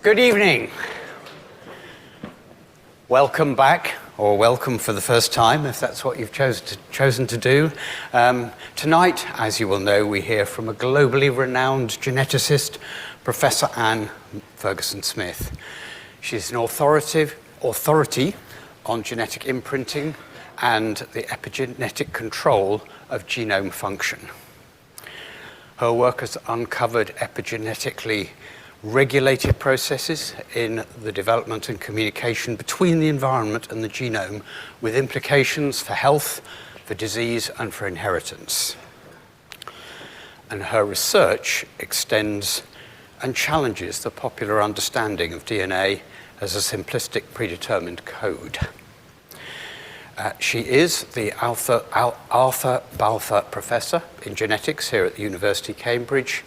Good evening. Welcome back, or welcome for the first time, if that's what you've chosen to do. Tonight, as you will know, we hear from a globally renowned geneticist, Professor Anne Ferguson-Smith. She's an authority on genetic imprinting and the epigenetic control of genome function. Her work has uncovered epigenetically regulated processes in the development and communication between the environment and the genome, with implications for health, for disease, and for inheritance. And her research extends and challenges the popular understanding of DNA as a simplistic predetermined code. She is the Arthur Balfour Professor in Genetics here at the University of Cambridge,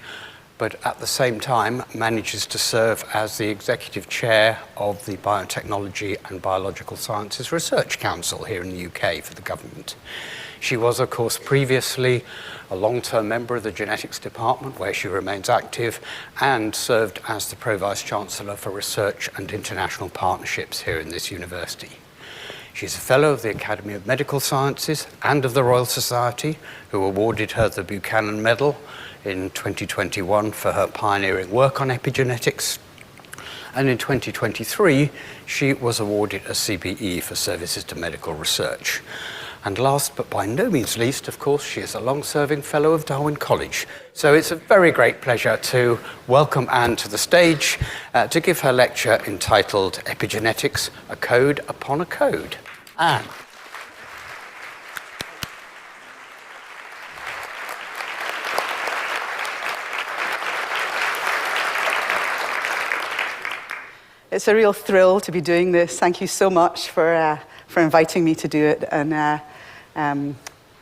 but at the same time manages to serve as the Executive Chair of the Biotechnology and Biological Sciences Research Council here in the UK for the government. She was, of course, previously a long-term member of the Genetics Department, where she remains active, and served as the Pro-Vice-Chancellor for Research and International Partnerships here in this university. She's a Fellow of the Academy of Medical Sciences and of the Royal Society, who awarded her the Buchanan Medal in 2021 for her pioneering work on epigenetics. And in 2023, she was awarded a CBE for services to medical research. And last, but by no means least, of course, she is a long-serving Fellow of Darwin College. So it's a very great pleasure to welcome Anne to the stage to give her lecture entitled Epigenetics, a Code Upon a Code. Anne. It's a real thrill to be doing this. Thank you so much for inviting me to do it. And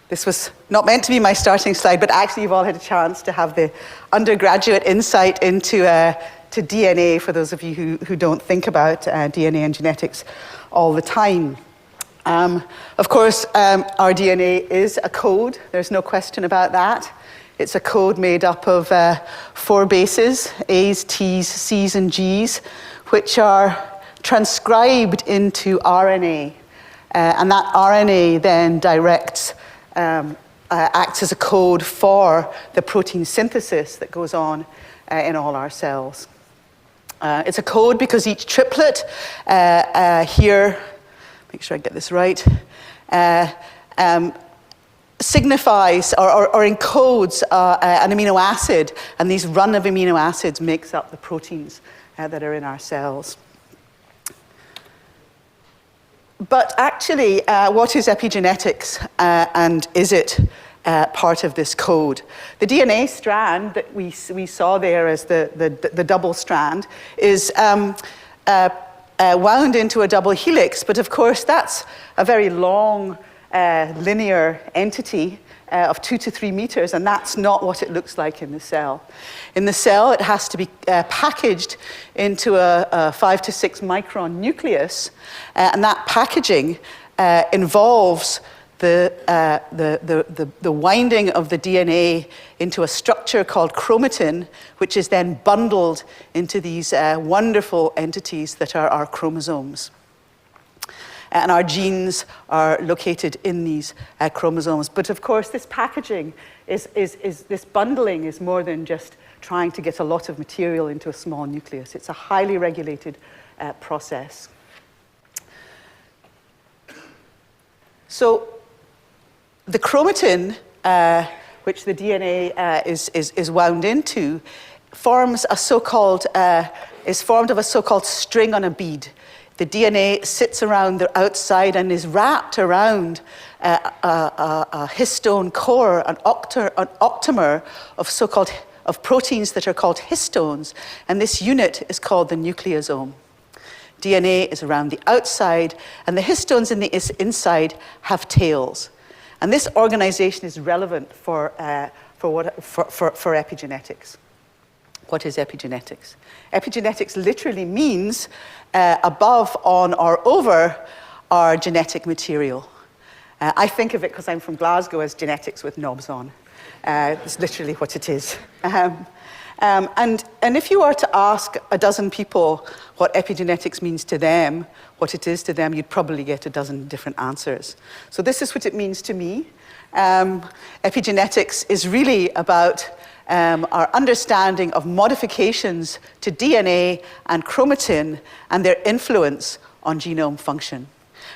this was not meant to be my starting slide, but actually you've all had a chance to have the undergraduate insight into to DNA, for those of you who don't think about DNA and genetics all the time. Of course, our DNA is a code. There's no question about that. It's a code made up of 4 bases, A's, T's, C's, and G's, which are transcribed into RNA. And that RNA then acts as a code for the protein synthesis that goes on in all our cells. It's a code because each triplet here, make sure I get this right, signifies or encodes an amino acid, and these run of amino acids makes up the proteins that are in our cells. But actually, what is epigenetics, and is it part of this code? The DNA strand that we saw there as the double strand is wound into a double helix, but of course that's a very long linear entity of 2 to 3 meters, and that's not what it looks like in the cell. In the cell, it has to be packaged into a 5 to 6 micron nucleus, and that packaging involves the winding of the DNA into a structure called chromatin, which is then bundled into these wonderful entities that are our chromosomes. And our genes are located in these chromosomes. But of course, this packaging this bundling is more than just trying to get a lot of material into a small nucleus. It's a highly regulated process. So the chromatin, which the DNA is wound into, is formed of a so-called string on a bead. The DNA sits around the outside and is wrapped around a histone core, an octamer of proteins that are called histones, and this unit is called the nucleosome. DNA is around the outside, and the histones in the inside have tails. And this organization is relevant for epigenetics. What is epigenetics? Epigenetics literally means above, on, or over our genetic material. I think of it, because I'm from Glasgow, as genetics with knobs on. It's literally what it is. And if you were to ask a dozen people what epigenetics means to them, what it is to them, you'd probably get a dozen different answers. So this is what it means to me. Epigenetics is really about our understanding of modifications to DNA and chromatin and their influence on genome function.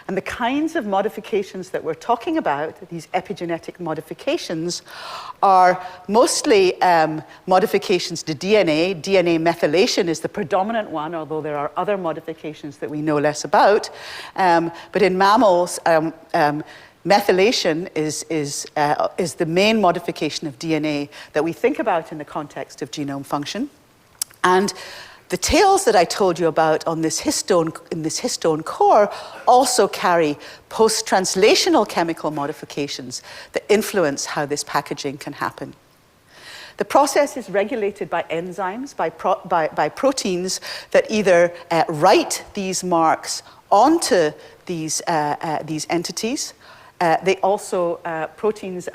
And the kinds of modifications that we're talking about, these epigenetic modifications, are mostly modifications to DNA. DNA methylation is the predominant one, although there are other modifications that we know less about. But in mammals, methylation is the main modification of DNA that we think about in the context of genome function. And the tails that I told you about on this in this histone core also carry post-translational chemical modifications that influence how this packaging can happen. The process is regulated by enzymes, by proteins that either write these marks onto these entities. They also, proteins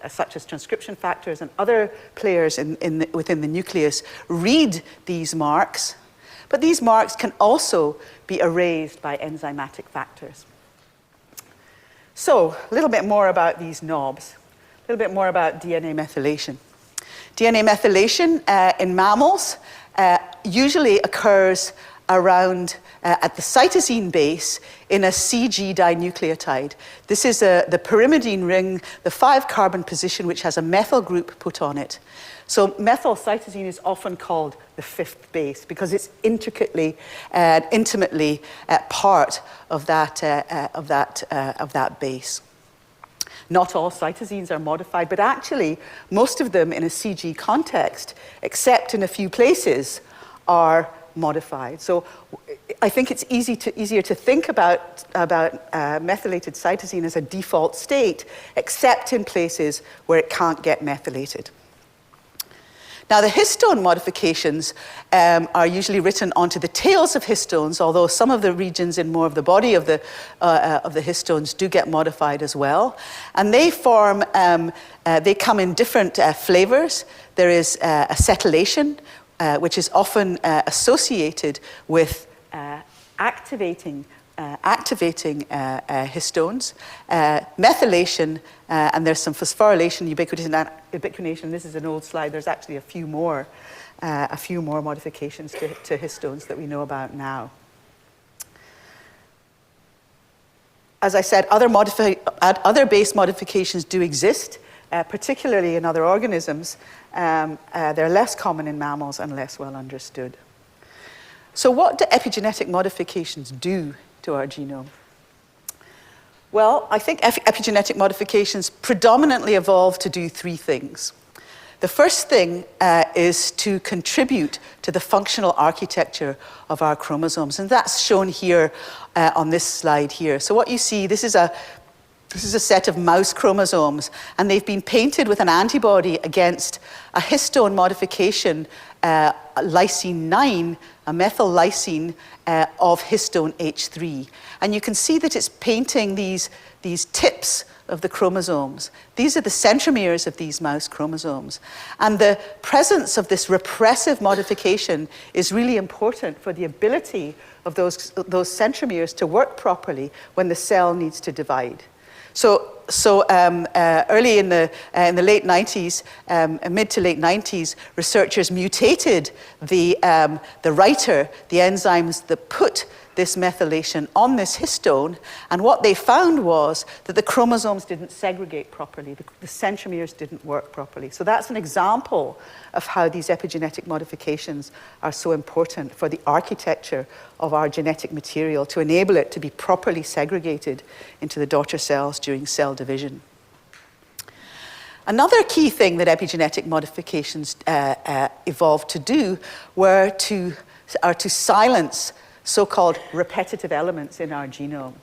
such as transcription factors and other players within the nucleus read these marks, but these marks can also be erased by enzymatic factors. So, a little bit more about these knobs, a little bit more about DNA methylation. DNA methylation in mammals usually occurs around at the cytosine base in a CG dinucleotide. This is the pyrimidine ring, the 5-carbon position, which has a methyl group put on it. So methylcytosine is often called the 5th base because it's intricately and intimately part of that base. Not all cytosines are modified, but actually most of them in a CG context, except in a few places, are modified. So I think it's easier to think about methylated cytosine as a default state, except in places where it can't get methylated. Now, the histone modifications are usually written onto the tails of histones, although some of the regions in more of the body of the histones do get modified as well. And they form, they come in different flavors. There is acetylation, which is often associated with activating histones, methylation, and there's some phosphorylation, ubiquitination. This is an old slide. There's actually a few more modifications to histones that we know about now. As I said, other base modifications do exist, particularly in other organisms. They're less common in mammals and less well understood. So what do epigenetic modifications do to our genome? Well, I think epigenetic modifications predominantly evolved to do 3 things. The first thing is to contribute to the functional architecture of our chromosomes, and that's shown here on this slide here. So what you see, this is a set of mouse chromosomes, and they've been painted with an antibody against a histone modification, lysine 9, a methyl lysine of histone H3. And you can see that it's painting these tips of the chromosomes. These are the centromeres of these mouse chromosomes. And the presence of this repressive modification is really important for the ability of those centromeres to work properly when the cell needs to divide. So early in the late 90s, mid to late 90s, researchers mutated the writer, the enzymes that put this methylation on this histone, and what they found was that the chromosomes didn't segregate properly, the centromeres didn't work properly. So that's an example of how these epigenetic modifications are so important for the architecture of our genetic material to enable it to be properly segregated into the daughter cells during cell division. Another key thing that epigenetic modifications evolved to do are to silence so-called repetitive elements in our genome.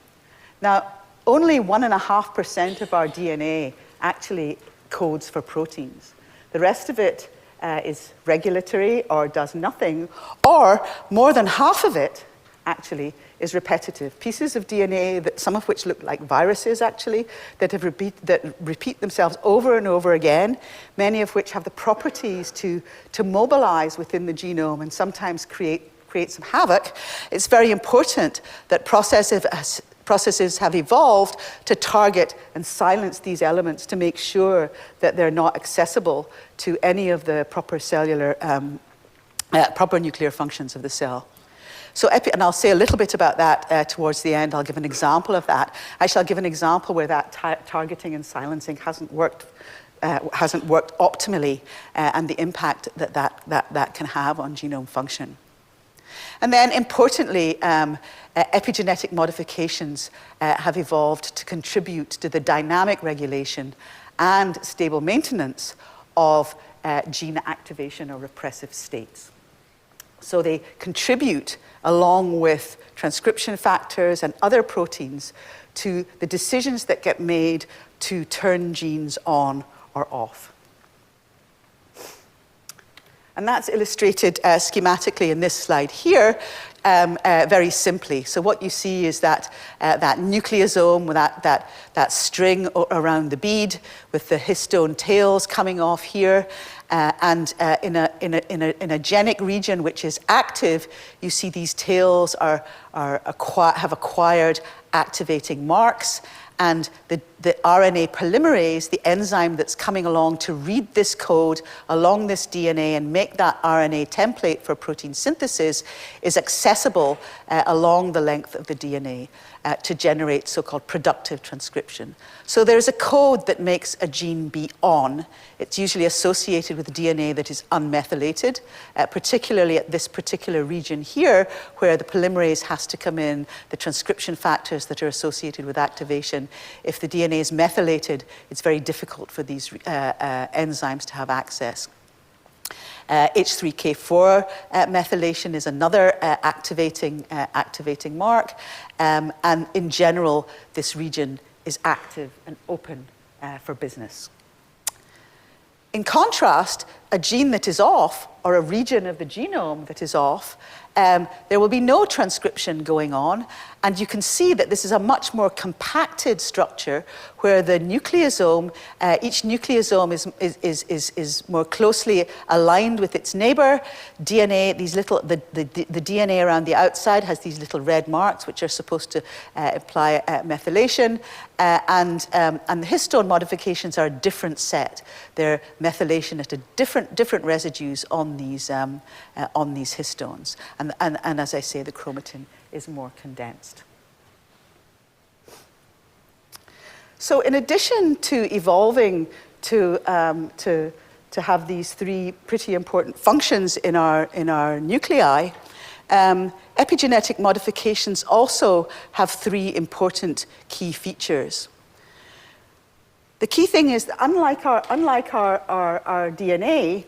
Now, only 1.5% of our DNA actually codes for proteins. The rest of it is regulatory or does nothing, or more than half of it actually is repetitive. Pieces of DNA, that some of which look like viruses actually, that repeat themselves over and over again, many of which have the properties to mobilize within the genome and sometimes create some havoc. It's very important that processes have evolved to target and silence these elements to make sure that they're not accessible to any of the proper proper nuclear functions of the cell. So, and I'll say a little bit about that towards the end. I'll give an example of that. Actually, I'll give an example where that targeting and silencing hasn't worked optimally, and the impact that can have on genome function. And then, importantly, epigenetic modifications have evolved to contribute to the dynamic regulation and stable maintenance of gene activation or repressive states. So they contribute, along with transcription factors and other proteins, to the decisions that get made to turn genes on or off. And that's illustrated schematically in this slide here, very simply. So what you see is that nucleosome, that string around the bead with the histone tails coming off here. And in a genic region which is active, you see these tails have acquired activating marks, and the RNA polymerase, the enzyme that's coming along to read this code along this DNA and make that RNA template for protein synthesis, is accessible along the length of the DNA to generate so-called productive transcription. So there's a code that makes a gene be on. It's usually associated with DNA that is unmethylated, particularly at this particular region here, where the polymerase has to come in, the transcription factors that are associated with activation. If the DNA is methylated, it's very difficult for these enzymes to have access. H3K4 methylation is another activating mark, and in general, this region is active and open for business. In contrast, a gene that is off, or a region of the genome that is off, there will be no transcription going on, and you can see that this is a much more compacted structure where the nucleosome, each nucleosome is more closely aligned with its neighbor. DNA, the DNA around the outside has these little red marks which are supposed to imply methylation, and the histone modifications are a different set. They're methylation at a different residues on these histones, and as I say, the chromatin is more condensed. So, in addition to evolving to have these three pretty important functions in our nuclei, epigenetic modifications also have three important key features. The key thing is that unlike our DNA,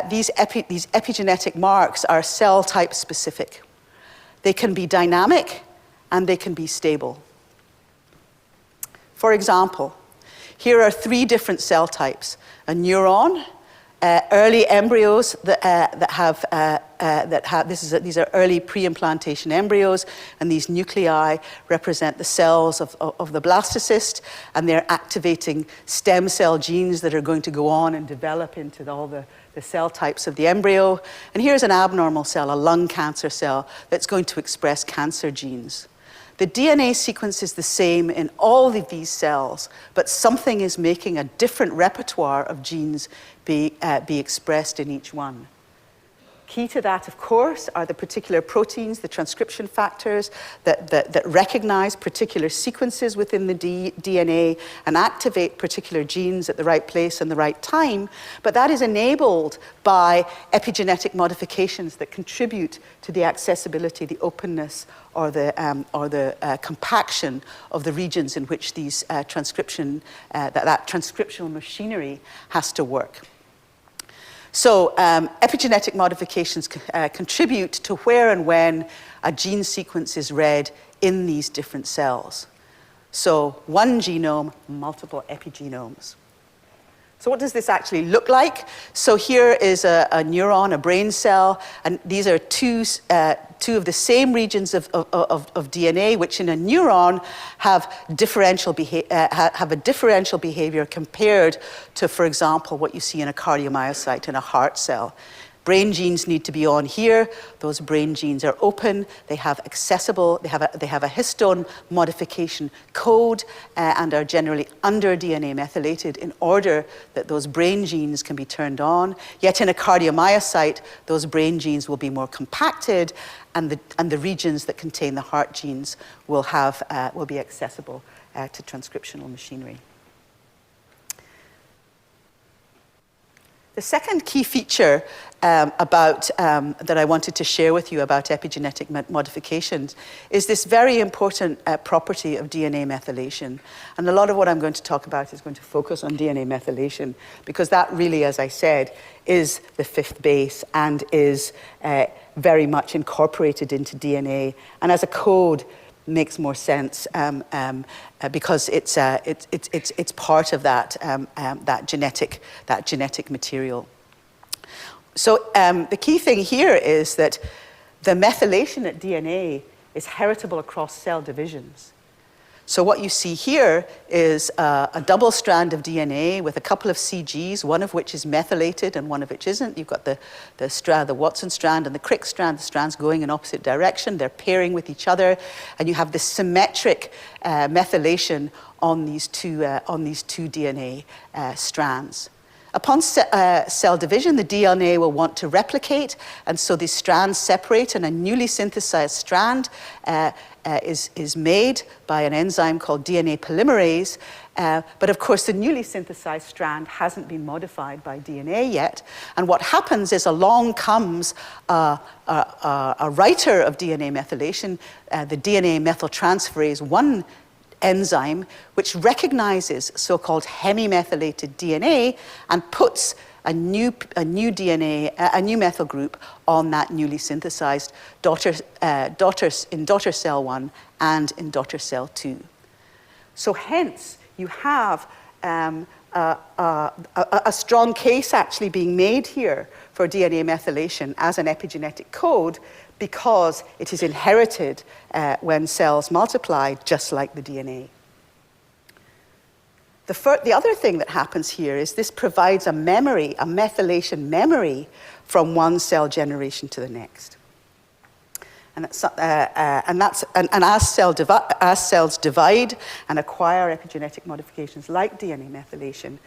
these epigenetic marks are cell type specific. They can be dynamic and they can be stable. For example, here are three different cell types: a neuron, early embryos these are early pre-implantation embryos, and these nuclei represent the cells of the blastocyst, and they're activating stem cell genes that are going to go on and develop into all the cell types of the embryo. And here's an abnormal cell, a lung cancer cell, that's going to express cancer genes. The DNA sequence is the same in all of these cells, but something is making a different repertoire of genes be expressed in each one. Key to that, of course, are the particular proteins, the transcription factors that recognize particular sequences within the DNA and activate particular genes at the right place and the right time. But that is enabled by epigenetic modifications that contribute to the accessibility, the openness, or the compaction of the regions in which these that transcriptional machinery has to work. So epigenetic modifications contribute to where and when a gene sequence is read in these different cells. So one genome, multiple epigenomes. So what does this actually look like? So here is a neuron, a brain cell, and these are two two of the same regions of DNA, which in a neuron have a differential behavior compared to, for example, what you see in a cardiomyocyte in a heart cell. Brain genes need to be on here. Those brain genes are open. They have accessible, they have a histone modification code and are generally under DNA methylated in order that those brain genes can be turned on. Yet in a cardiomyocyte, those brain genes will be more compacted and the regions that contain the heart genes will be accessible to transcriptional machinery. The second key feature that I wanted to share with you about epigenetic modifications is this very important property of DNA methylation. And a lot of what I'm going to talk about is going to focus on DNA methylation because that really, as I said, is the fifth base and is very much incorporated into DNA. And as a code, makes more sense because it's part of that genetic material. So the key thing here is that the methylation at DNA is heritable across cell divisions. So what you see here is a double strand of DNA with a couple of CGs, one of which is methylated and one of which isn't. You've got the Watson strand and the Crick strand, the strands going in opposite direction. They're pairing with each other, and you have this symmetric methylation on these two DNA strands. Upon cell division, the DNA will want to replicate, and so these strands separate, and a newly synthesized strand is made by an enzyme called DNA polymerase. But of course, the newly synthesized strand hasn't been modified by DNA yet. And what happens is along comes a writer of DNA methylation, the DNA methyltransferase 1 enzyme, which recognizes so-called hemimethylated DNA and puts a new methyl group on that newly synthesized in daughter cell 1 and in daughter cell 2. So hence, you have a strong case actually being made here for DNA methylation as an epigenetic code because it is inherited when cells multiply, just like the DNA. The other thing that happens here is this provides a memory, a methylation memory from one cell generation to the next. And as cells divide and acquire epigenetic modifications like DNA methylation,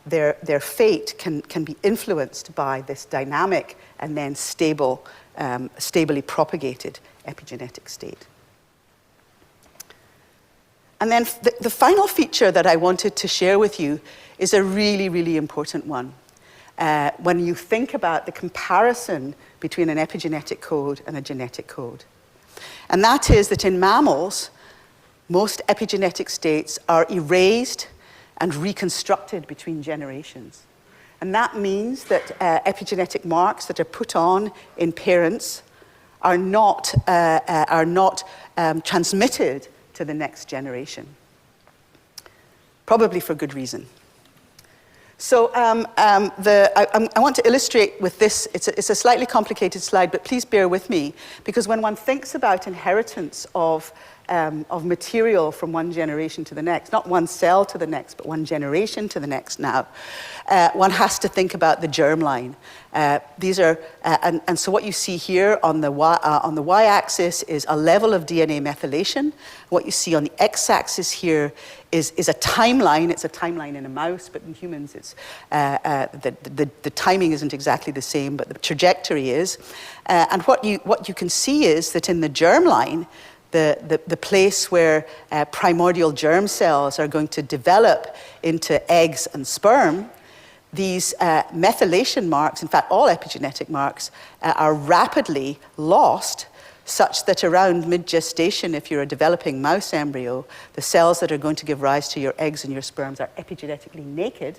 their fate can be influenced by this dynamic and then stably propagated epigenetic state. And then the final feature that I wanted to share with you is a really, really important one. When you think about the comparison between an epigenetic code and a genetic code. And that is that in mammals, most epigenetic states are erased and reconstructed between generations. And that means that epigenetic marks that are put on in parents are not transmitted to the next generation, probably for good reason. So I want to illustrate with this. It's a slightly complicated slide, but please bear with me, because when one thinks about inheritance of material from one generation to the next, not one cell to the next, but one generation to the next now, one has to think about the germline. And so what you see here on the y-axis is a level of DNA methylation. What you see on the x-axis here is a timeline. It's a timeline in a mouse, but in humans, it's the timing isn't exactly the same, but the trajectory is. And what you can see is that in the germline, the place where primordial germ cells are going to develop into eggs and sperm, these methylation marks, in fact, all epigenetic marks, are rapidly lost, such that around mid-gestation, if you're a developing mouse embryo, the cells that are going to give rise to your eggs and your sperms are epigenetically naked.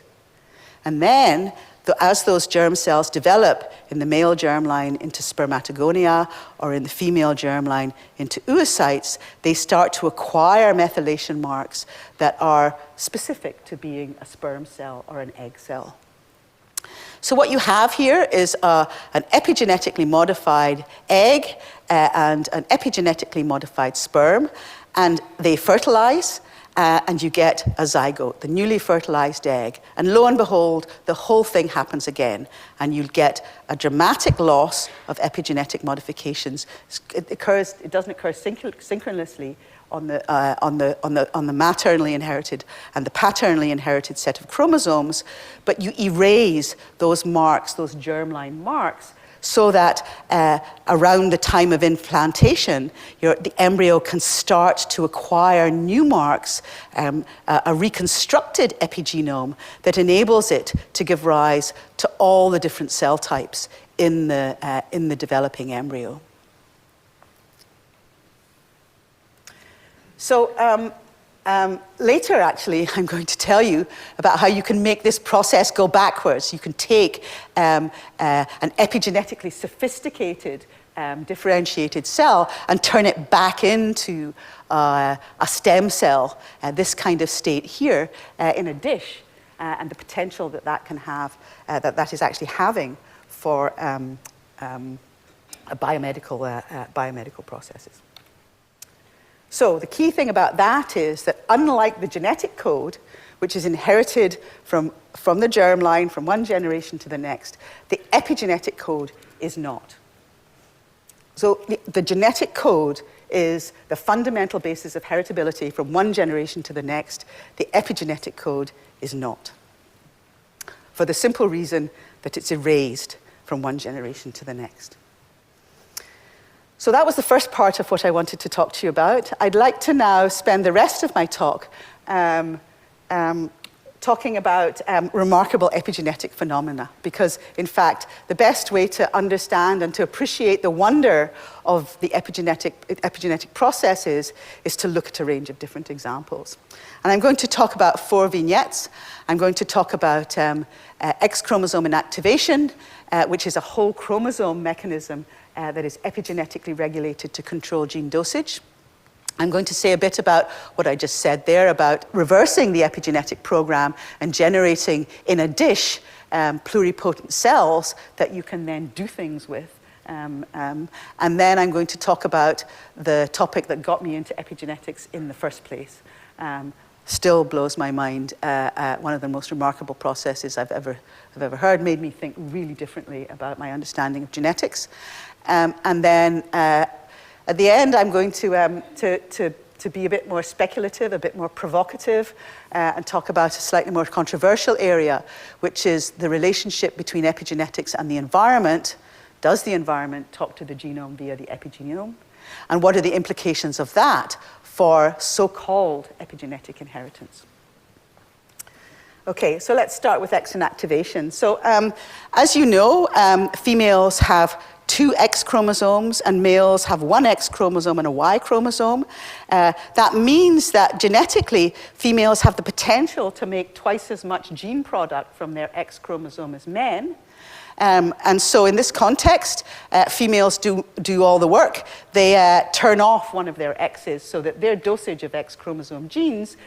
And then, as those germ cells develop in the male germline into spermatogonia or in the female germline into oocytes, they start to acquire methylation marks that are specific to being a sperm cell or an egg cell. So what you have here is an epigenetically modified egg and an epigenetically modified sperm, and they fertilize, and you get a zygote, the newly fertilized egg. And lo and behold, the whole thing happens again, and you'll get a dramatic loss of epigenetic modifications. It doesn't occur synchronously on the maternally inherited and the paternally inherited set of chromosomes, but you erase those marks, those germline marks, so that around the time of implantation, the embryo can start to acquire new marks, a reconstructed epigenome that enables it to give rise to all the different cell types in the developing embryo. So later, actually, I'm going to tell you about how you can make this process go backwards. You can take an epigenetically sophisticated differentiated cell and turn it back into a stem cell, this kind of state here, in a dish, and the potential that that can have, that is actually having for biomedical processes. So the key thing about that is that unlike the genetic code, which is inherited from the germline from one generation to the next, the epigenetic code is not. So the genetic code is the fundamental basis of heritability from one generation to the next. The epigenetic code is not, for the simple reason that it's erased from one generation to the next. So that was the first part of what I wanted to talk to you about. I'd like to now spend the rest of my talk talking about remarkable epigenetic phenomena, because in fact, the best way to understand and to appreciate the wonder of the epigenetic processes is to look at a range of different examples. And I'm going to talk about 4 vignettes. I'm going to talk about X chromosome inactivation, which is a whole chromosome mechanism that is epigenetically regulated to control gene dosage. I'm going to say a bit about what I just said there about reversing the epigenetic program and generating in a dish pluripotent cells that you can then do things with. And then I'm going to talk about the topic that got me into epigenetics in the first place. Still blows my mind. One of the most remarkable processes I've ever heard, made me think really differently about my understanding of genetics. And then at the end, I'm going to be a bit more speculative, a bit more provocative, and talk about a slightly more controversial area, which is the relationship between epigenetics and the environment. Does the environment talk to the genome via the epigenome? And what are the implications of that for so-called epigenetic inheritance? Okay, so let's start with X inactivation. So as you know, females have 2 X chromosomes and males have 1 X chromosome and a Y chromosome. That means that genetically, females have the potential to make twice as much gene product from their X chromosome as men. And so in this context, females do all the work. They turn off one of their X's so that their dosage of X chromosome genes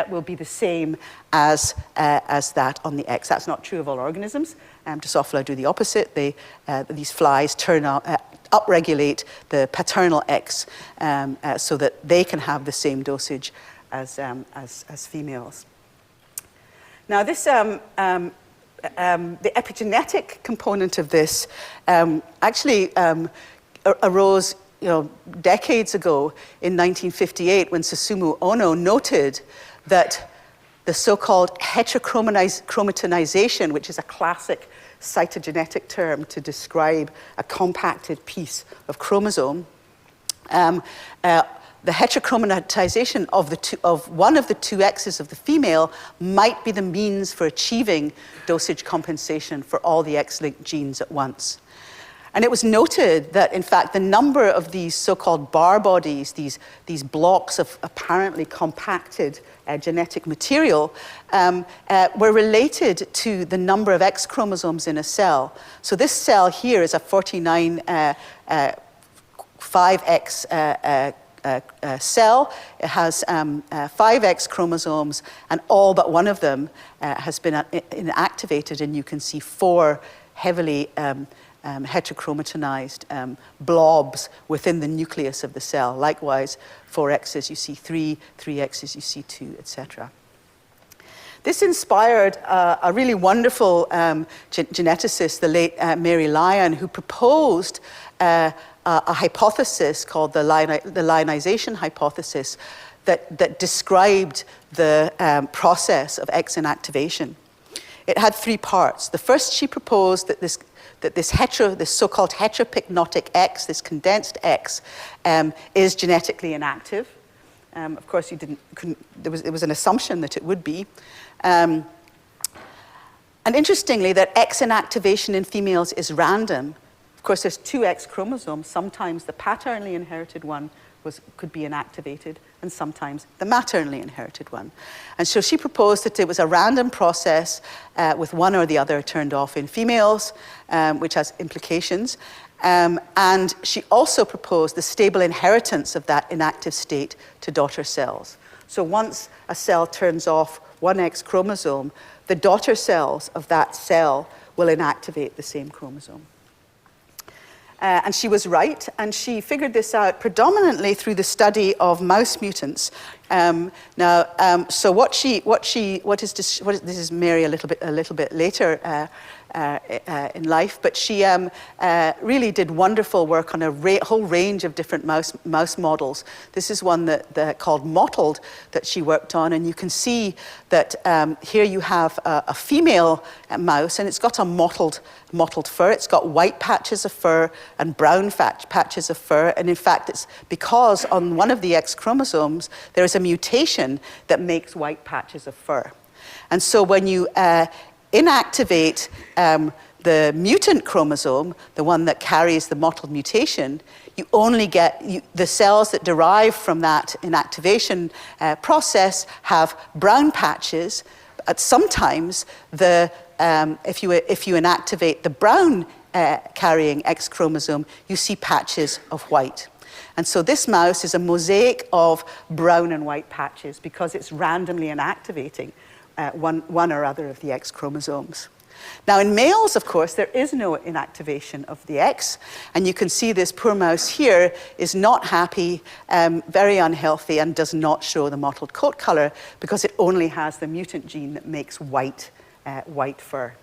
will be the same as that on the X. That's not true of all organisms. Drosophila do the opposite. These flies upregulate the paternal X so that they can have the same dosage as females. Now this the epigenetic component of this actually arose, decades ago in 1958 when Susumu Ono noted that the so-called heterochromatinization, which is a classic cytogenetic term to describe a compacted piece of chromosome, the heterochromatization of one of the 2 X's of the female might be the means for achieving dosage compensation for all the X-linked genes at once. And it was noted that, in fact, the number of these so-called bar bodies, these blocks of apparently compacted genetic material, were related to the number of X chromosomes in a cell. So this cell here is a 49 5X cell. It has 5 X chromosomes, and all but one of them has been inactivated, and you can see 4 heavily heterochromatinized blobs within the nucleus of the cell. Likewise, 4 X's you see 3, 3 X's you see 2, etc. This inspired a really wonderful geneticist, the late Mary Lyon, who proposed a hypothesis called the lionization hypothesis that described the process of X inactivation. It had 3 parts. The first, she proposed that this so-called heteropyknotic X, this condensed X, is genetically inactive. Of course, it was an assumption that it would be. And interestingly, that X inactivation in females is random. Of course, there's 2 X chromosomes. Sometimes the paternally inherited one could be inactivated, and sometimes the maternally inherited one. And so she proposed that it was a random process with one or the other turned off in females, which has implications. And she also proposed the stable inheritance of that inactive state to daughter cells. So once a cell turns off 1 X chromosome, the daughter cells of that cell will inactivate the same chromosome. And she was right, and she figured this out predominantly through the study of mouse mutants. So this is Mary a little bit later in life, but she really did wonderful work on a whole range of different mouse models. This is one that called Mottled that she worked on, and you can see that here you have a female mouse, and it's got a mottled fur. It's got white patches of fur and brown patches of fur, and in fact it's because on one of the X chromosomes there is a mutation that makes white patches of fur. And so when you inactivate the mutant chromosome, the one that carries the mottled mutation, you only get the cells that derive from that inactivation process have brown patches. But sometimes if you inactivate the brown carrying X chromosome, you see patches of white. And so this mouse is a mosaic of brown and white patches because it's randomly inactivating one or other of the X chromosomes. Now in males, of course, there is no inactivation of the X, and you can see this poor mouse here is not happy, very unhealthy, and does not show the mottled coat color because it only has the mutant gene that makes white fur.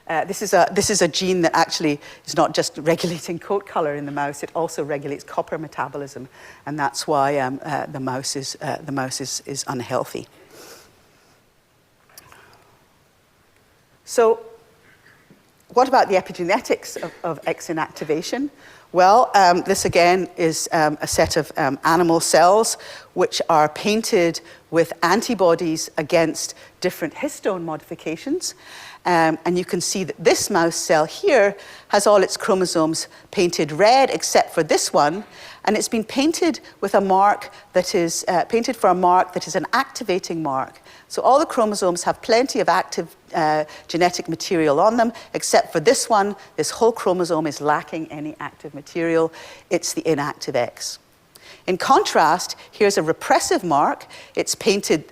This is a gene that actually is not just regulating coat color in the mouse; it also regulates copper metabolism, and that's why the mouse is unhealthy. So, what about the epigenetics of X inactivation? Well, this again is a set of animal cells which are painted with antibodies against different histone modifications. And you can see that this mouse cell here has all its chromosomes painted red except for this one, and it's been painted with a mark that is painted for a mark that is an activating mark. So all the chromosomes have plenty of active genetic material on them, except for this one. This whole chromosome is lacking any active material. It's the inactive X. In contrast, here's a repressive mark. It's painted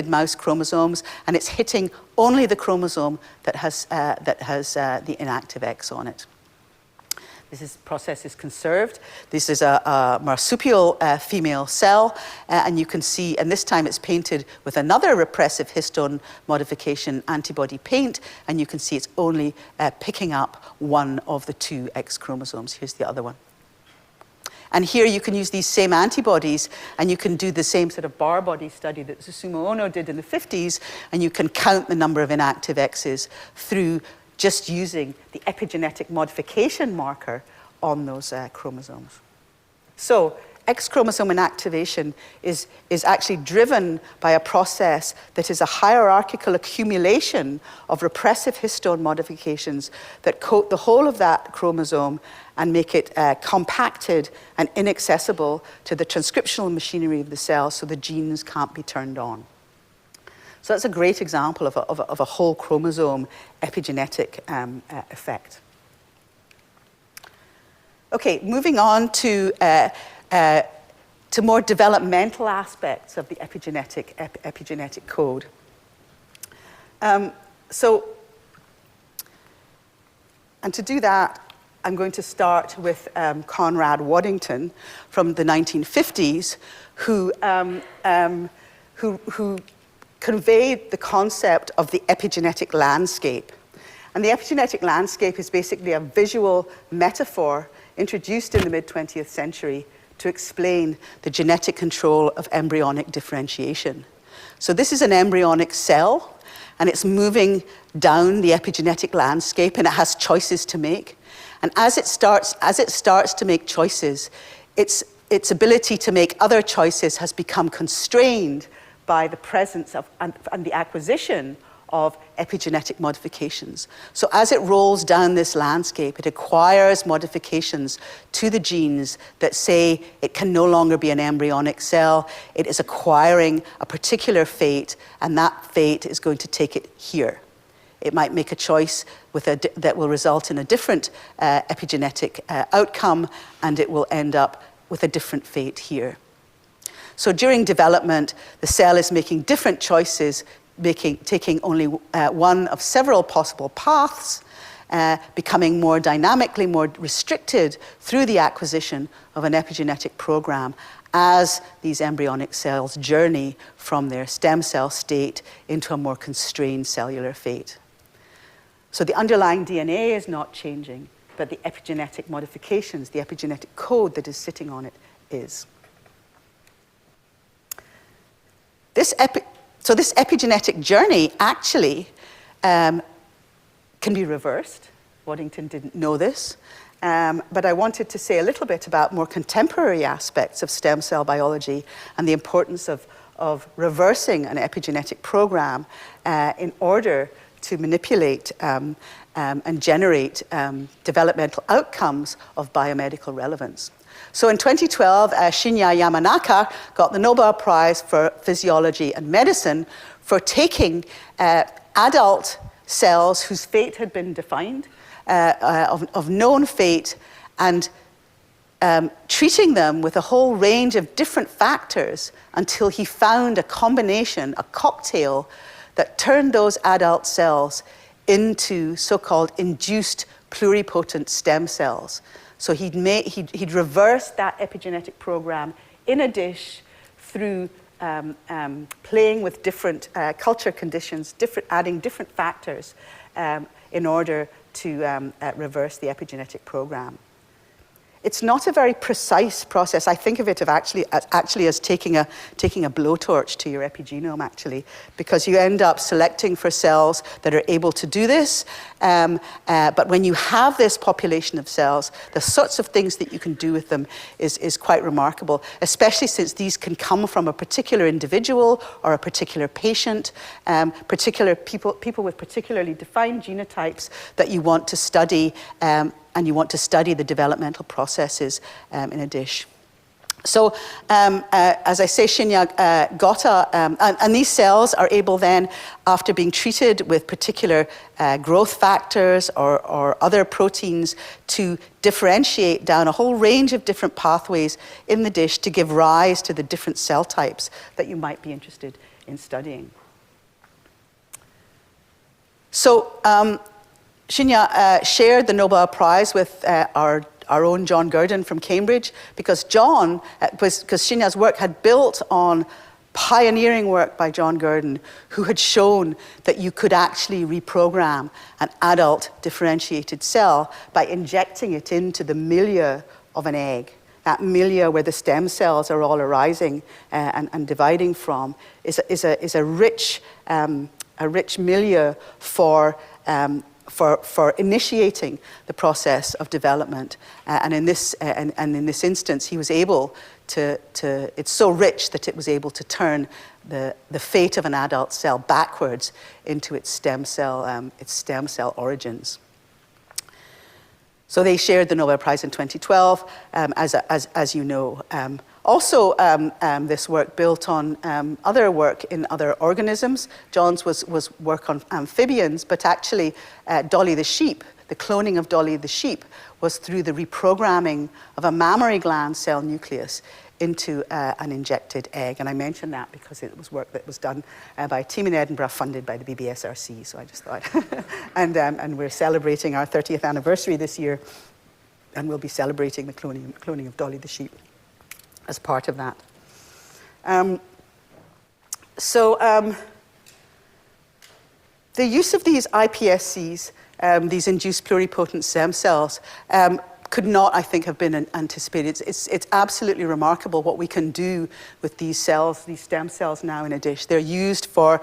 mouse chromosomes, and it's hitting only the chromosome that has the inactive X on it. This process is conserved. This is a marsupial female cell, and you can see, and this time it's painted with another repressive histone modification antibody paint, and you can see it's only picking up one of the 2 X chromosomes. Here's the other one. And here you can use these same antibodies, and you can do the same sort of bar body study that Susumu Ono did in the 50s, and you can count the number of inactive X's through just using the epigenetic modification marker on those chromosomes. So X chromosome inactivation is actually driven by a process that is a hierarchical accumulation of repressive histone modifications that coat the whole of that chromosome and make it compacted and inaccessible to the transcriptional machinery of the cell, so the genes can't be turned on. So that's a great example of a whole chromosome epigenetic effect. Okay, moving on to to more developmental aspects of the epigenetic code. And to do that, I'm going to start with Conrad Waddington from the 1950s, who conveyed the concept of the epigenetic landscape. And the epigenetic landscape is basically a visual metaphor introduced in the mid-20th century to explain the genetic control of embryonic differentiation. So this is an embryonic cell, and it's moving down the epigenetic landscape, and it has choices to make. And as it starts to make choices, its ability to make other choices has become constrained by the presence of and the acquisition of epigenetic modifications. So as it rolls down this landscape, it acquires modifications to the genes that say it can no longer be an embryonic cell. It is acquiring a particular fate, and that fate is going to take it here. It might make a choice that will result in a different epigenetic outcome, and it will end up with a different fate here. So during development, the cell is making different choices, taking only one of several possible paths, becoming more dynamically more restricted through the acquisition of an epigenetic program as these embryonic cells journey from their stem cell state into a more constrained cellular fate. So the underlying DNA is not changing, but the epigenetic modifications, the epigenetic code that is sitting on it is. So this epigenetic journey actually can be reversed. Waddington didn't know this, but I wanted to say a little bit about more contemporary aspects of stem cell biology and the importance of reversing an epigenetic program in order to manipulate and generate developmental outcomes of biomedical relevance. So in 2012, Shinya Yamanaka got the Nobel Prize for Physiology and Medicine for taking adult cells whose fate had been defined, of known fate, and treating them with a whole range of different factors until he found a combination, a cocktail, that turned those adult cells into so-called induced pluripotent stem cells. So he'd reversed that epigenetic program in a dish through playing with different culture conditions, adding different factors in order to reverse the epigenetic program. It's not a very precise process. I think of it actually as taking a blowtorch to your epigenome, actually, because you end up selecting for cells that are able to do this. But when you have this population of cells, the sorts of things that you can do with them is quite remarkable, especially since these can come from a particular individual or a particular patient, particular people with particularly defined genotypes that you want to study, and you want to study the developmental processes in a dish. So, as I say, Shinya got and these cells are able then, after being treated with particular growth factors or other proteins, to differentiate down a whole range of different pathways in the dish to give rise to the different cell types that you might be interested in studying. So, Shinya shared the Nobel Prize with our own John Gurdon from Cambridge, because Shinya's work had built on pioneering work by John Gurdon, who had shown that you could actually reprogram an adult differentiated cell by injecting it into the milieu of an egg. That milieu where the stem cells are all arising and dividing from is a rich milieu for initiating the process of development, and in this instance, he was able to. It's so rich that it was able to turn the fate of an adult cell backwards into its stem cell origins. So they shared the Nobel Prize in 2012, as you know. Also, this work built on other work in other organisms. John's was work on amphibians, but actually Dolly the sheep, the cloning of Dolly the sheep was through the reprogramming of a mammary gland cell nucleus into an injected egg. And I mention that because it was work that was done by a team in Edinburgh funded by the BBSRC, so I just thought. And we're celebrating our 30th anniversary this year, and we'll be celebrating the cloning of Dolly the sheep as part of that. The use of these iPSCs, these induced pluripotent stem cells, could not, I think, have been anticipated. It's absolutely remarkable what we can do with these cells, these stem cells now in a dish. They're used for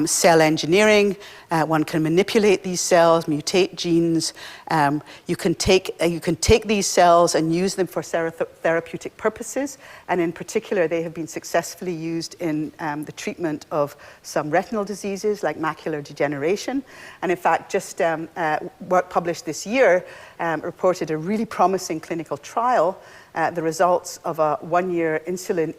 cell engineering. One can manipulate these cells, mutate genes. You can take these cells and use them for therapeutic purposes. And in particular, they have been successfully used in the treatment of some retinal diseases like macular degeneration. And in fact, just work published this year reported a really promising clinical trial, the results of a 1-year insulin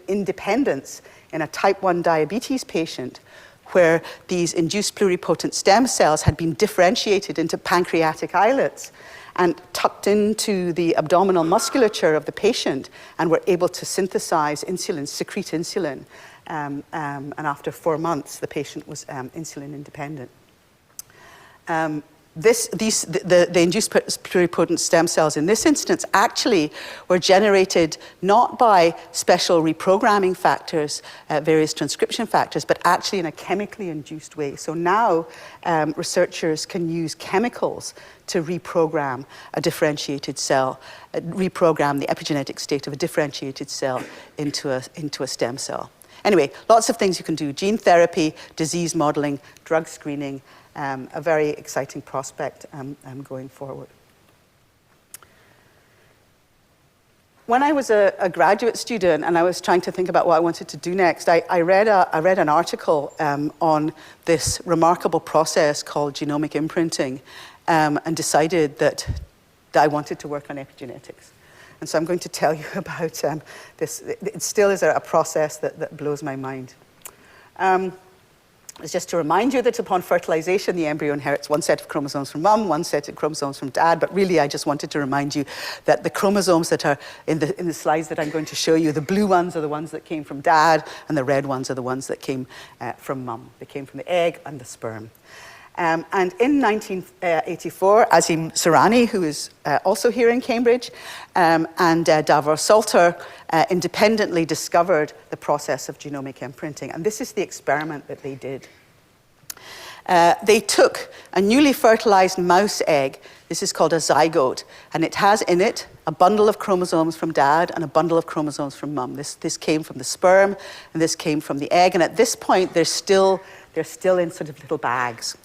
independence in a type 1 diabetes patient, where these induced pluripotent stem cells had been differentiated into pancreatic islets and tucked into the abdominal musculature of the patient, and were able to synthesize insulin, secrete insulin. And after 4 months, the patient was insulin independent. The induced pluripotent stem cells in this instance actually were generated not by special reprogramming factors, various transcription factors, but actually in a chemically induced way. So now researchers can use chemicals to reprogram a differentiated cell, reprogram the epigenetic state of a differentiated cell into a stem cell. Anyway, lots of things you can do: gene therapy, disease modeling, drug screening. A very exciting prospect going forward. When I was a graduate student and I was trying to think about what I wanted to do next, I read an article on this remarkable process called genomic imprinting, and decided that I wanted to work on epigenetics. And so I'm going to tell you about this. It still is a process that blows my mind. It's just to remind you that upon fertilization, the embryo inherits one set of chromosomes from mum, one set of chromosomes from dad. But really, I just wanted to remind you that the chromosomes that are in the slides that I'm going to show you, the blue ones are the ones that came from dad, and the red ones are the ones that came from mum. They came from the egg and the sperm. And in 1984, Azim Surani, who is also here in Cambridge, and Davor Salter independently discovered the process of genomic imprinting. And this is the experiment that they did. They took a newly fertilized mouse egg. This is called a zygote, and it has in it a bundle of chromosomes from dad and a bundle of chromosomes from mum. This came from the sperm, and this came from the egg. And at this point, they're still in sort of little bags.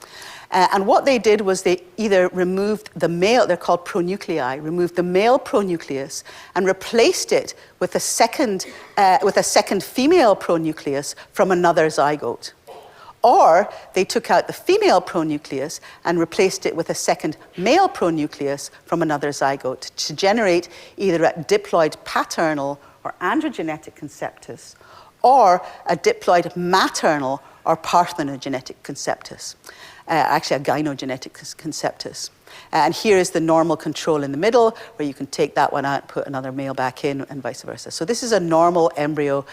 And what they did was they either removed the male, they're called pronuclei, removed the male pronucleus and replaced it with a second female pronucleus from another zygote. Or they took out the female pronucleus and replaced it with a second male pronucleus from another zygote to generate either a diploid paternal or androgenetic conceptus, or a diploid maternal or parthenogenetic conceptus, actually a gynogenetic conceptus. And here is the normal control in the middle, where you can take that one out, put another male back in, and vice versa. So this is a normal embryo,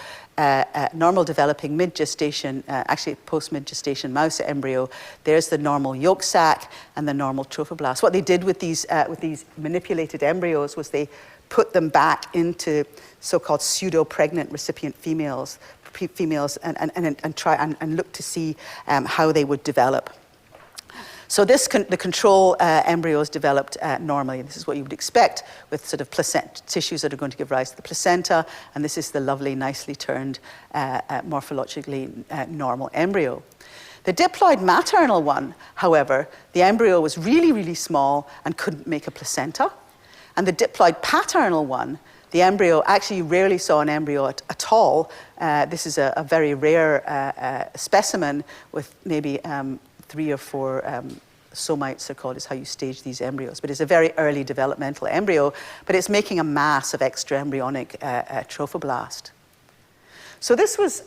normal developing mid-gestation, actually post-mid-gestation mouse embryo. There's the normal yolk sac and the normal trophoblast. What they did with these manipulated embryos was they put them back into so-called pseudo-pregnant recipient females and try and look to see how they would develop. So the control embryos developed normally. This is what you would expect with sort of tissues that are going to give rise to the placenta, and this is the lovely, nicely turned, morphologically normal embryo. The diploid maternal one, however, the embryo was really, really small and couldn't make a placenta. And the diploid paternal one, the embryo, actually you rarely saw an embryo at all. This is a very rare specimen with maybe 3 or 4 somites are called, is how you stage these embryos. But it's a very early developmental embryo, but it's making a mass of extraembryonic trophoblast. So this was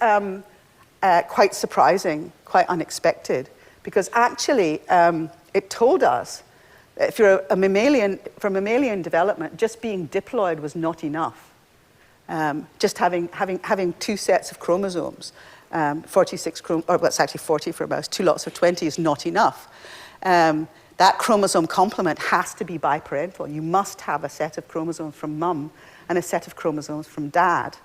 quite surprising, quite unexpected, because actually it told us that if you're a mammalian, for mammalian development, just being diploid was not enough. Just having two sets of chromosomes, 46 or well, it's actually 40 for a mouse, 2 lots of 20 is not enough. That chromosome complement has to be biparental. You must have a set of chromosomes from mum and a set of chromosomes from dad.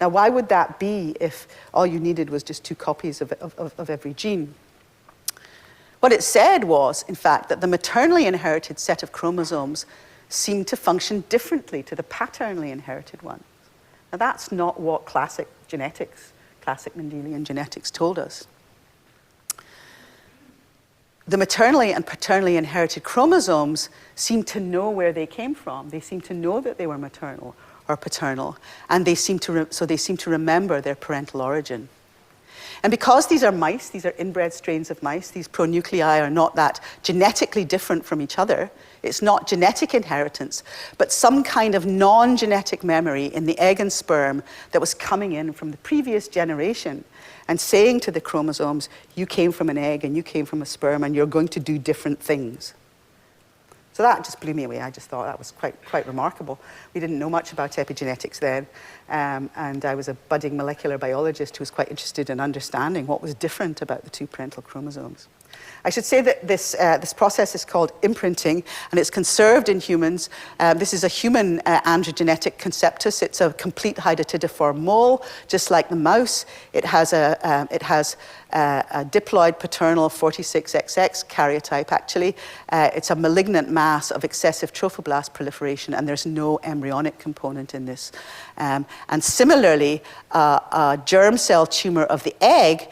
Now, why would that be if all you needed was just 2 copies of every gene? What it said was, in fact, that the maternally inherited set of chromosomes seemed to function differently to the paternally inherited one. Now, that's not what classic genetics, classic Mendelian genetics told us. The maternally and paternally inherited chromosomes seem to know where they came from. They seem to know that they were maternal or paternal, and they seem to remember their parental origin. And because these are mice, these are inbred strains of mice, these pronuclei are not that genetically different from each other. It's not genetic inheritance, but some kind of non-genetic memory in the egg and sperm that was coming in from the previous generation and saying to the chromosomes, you came from an egg and you came from a sperm and you're going to do different things. So that just blew me away. I just thought that was quite remarkable. We didn't know much about epigenetics then, and I was a budding molecular biologist who was quite interested in understanding what was different about the 2 parental chromosomes. I should say that this process is called imprinting, and it's conserved in humans. This is a human androgenetic conceptus. It's a complete hydatidiform mole, just like the mouse. It has a diploid paternal 46XX karyotype, actually. It's a malignant mass of excessive trophoblast proliferation, and there's no embryonic component in this. And similarly, a germ cell tumor of the egg,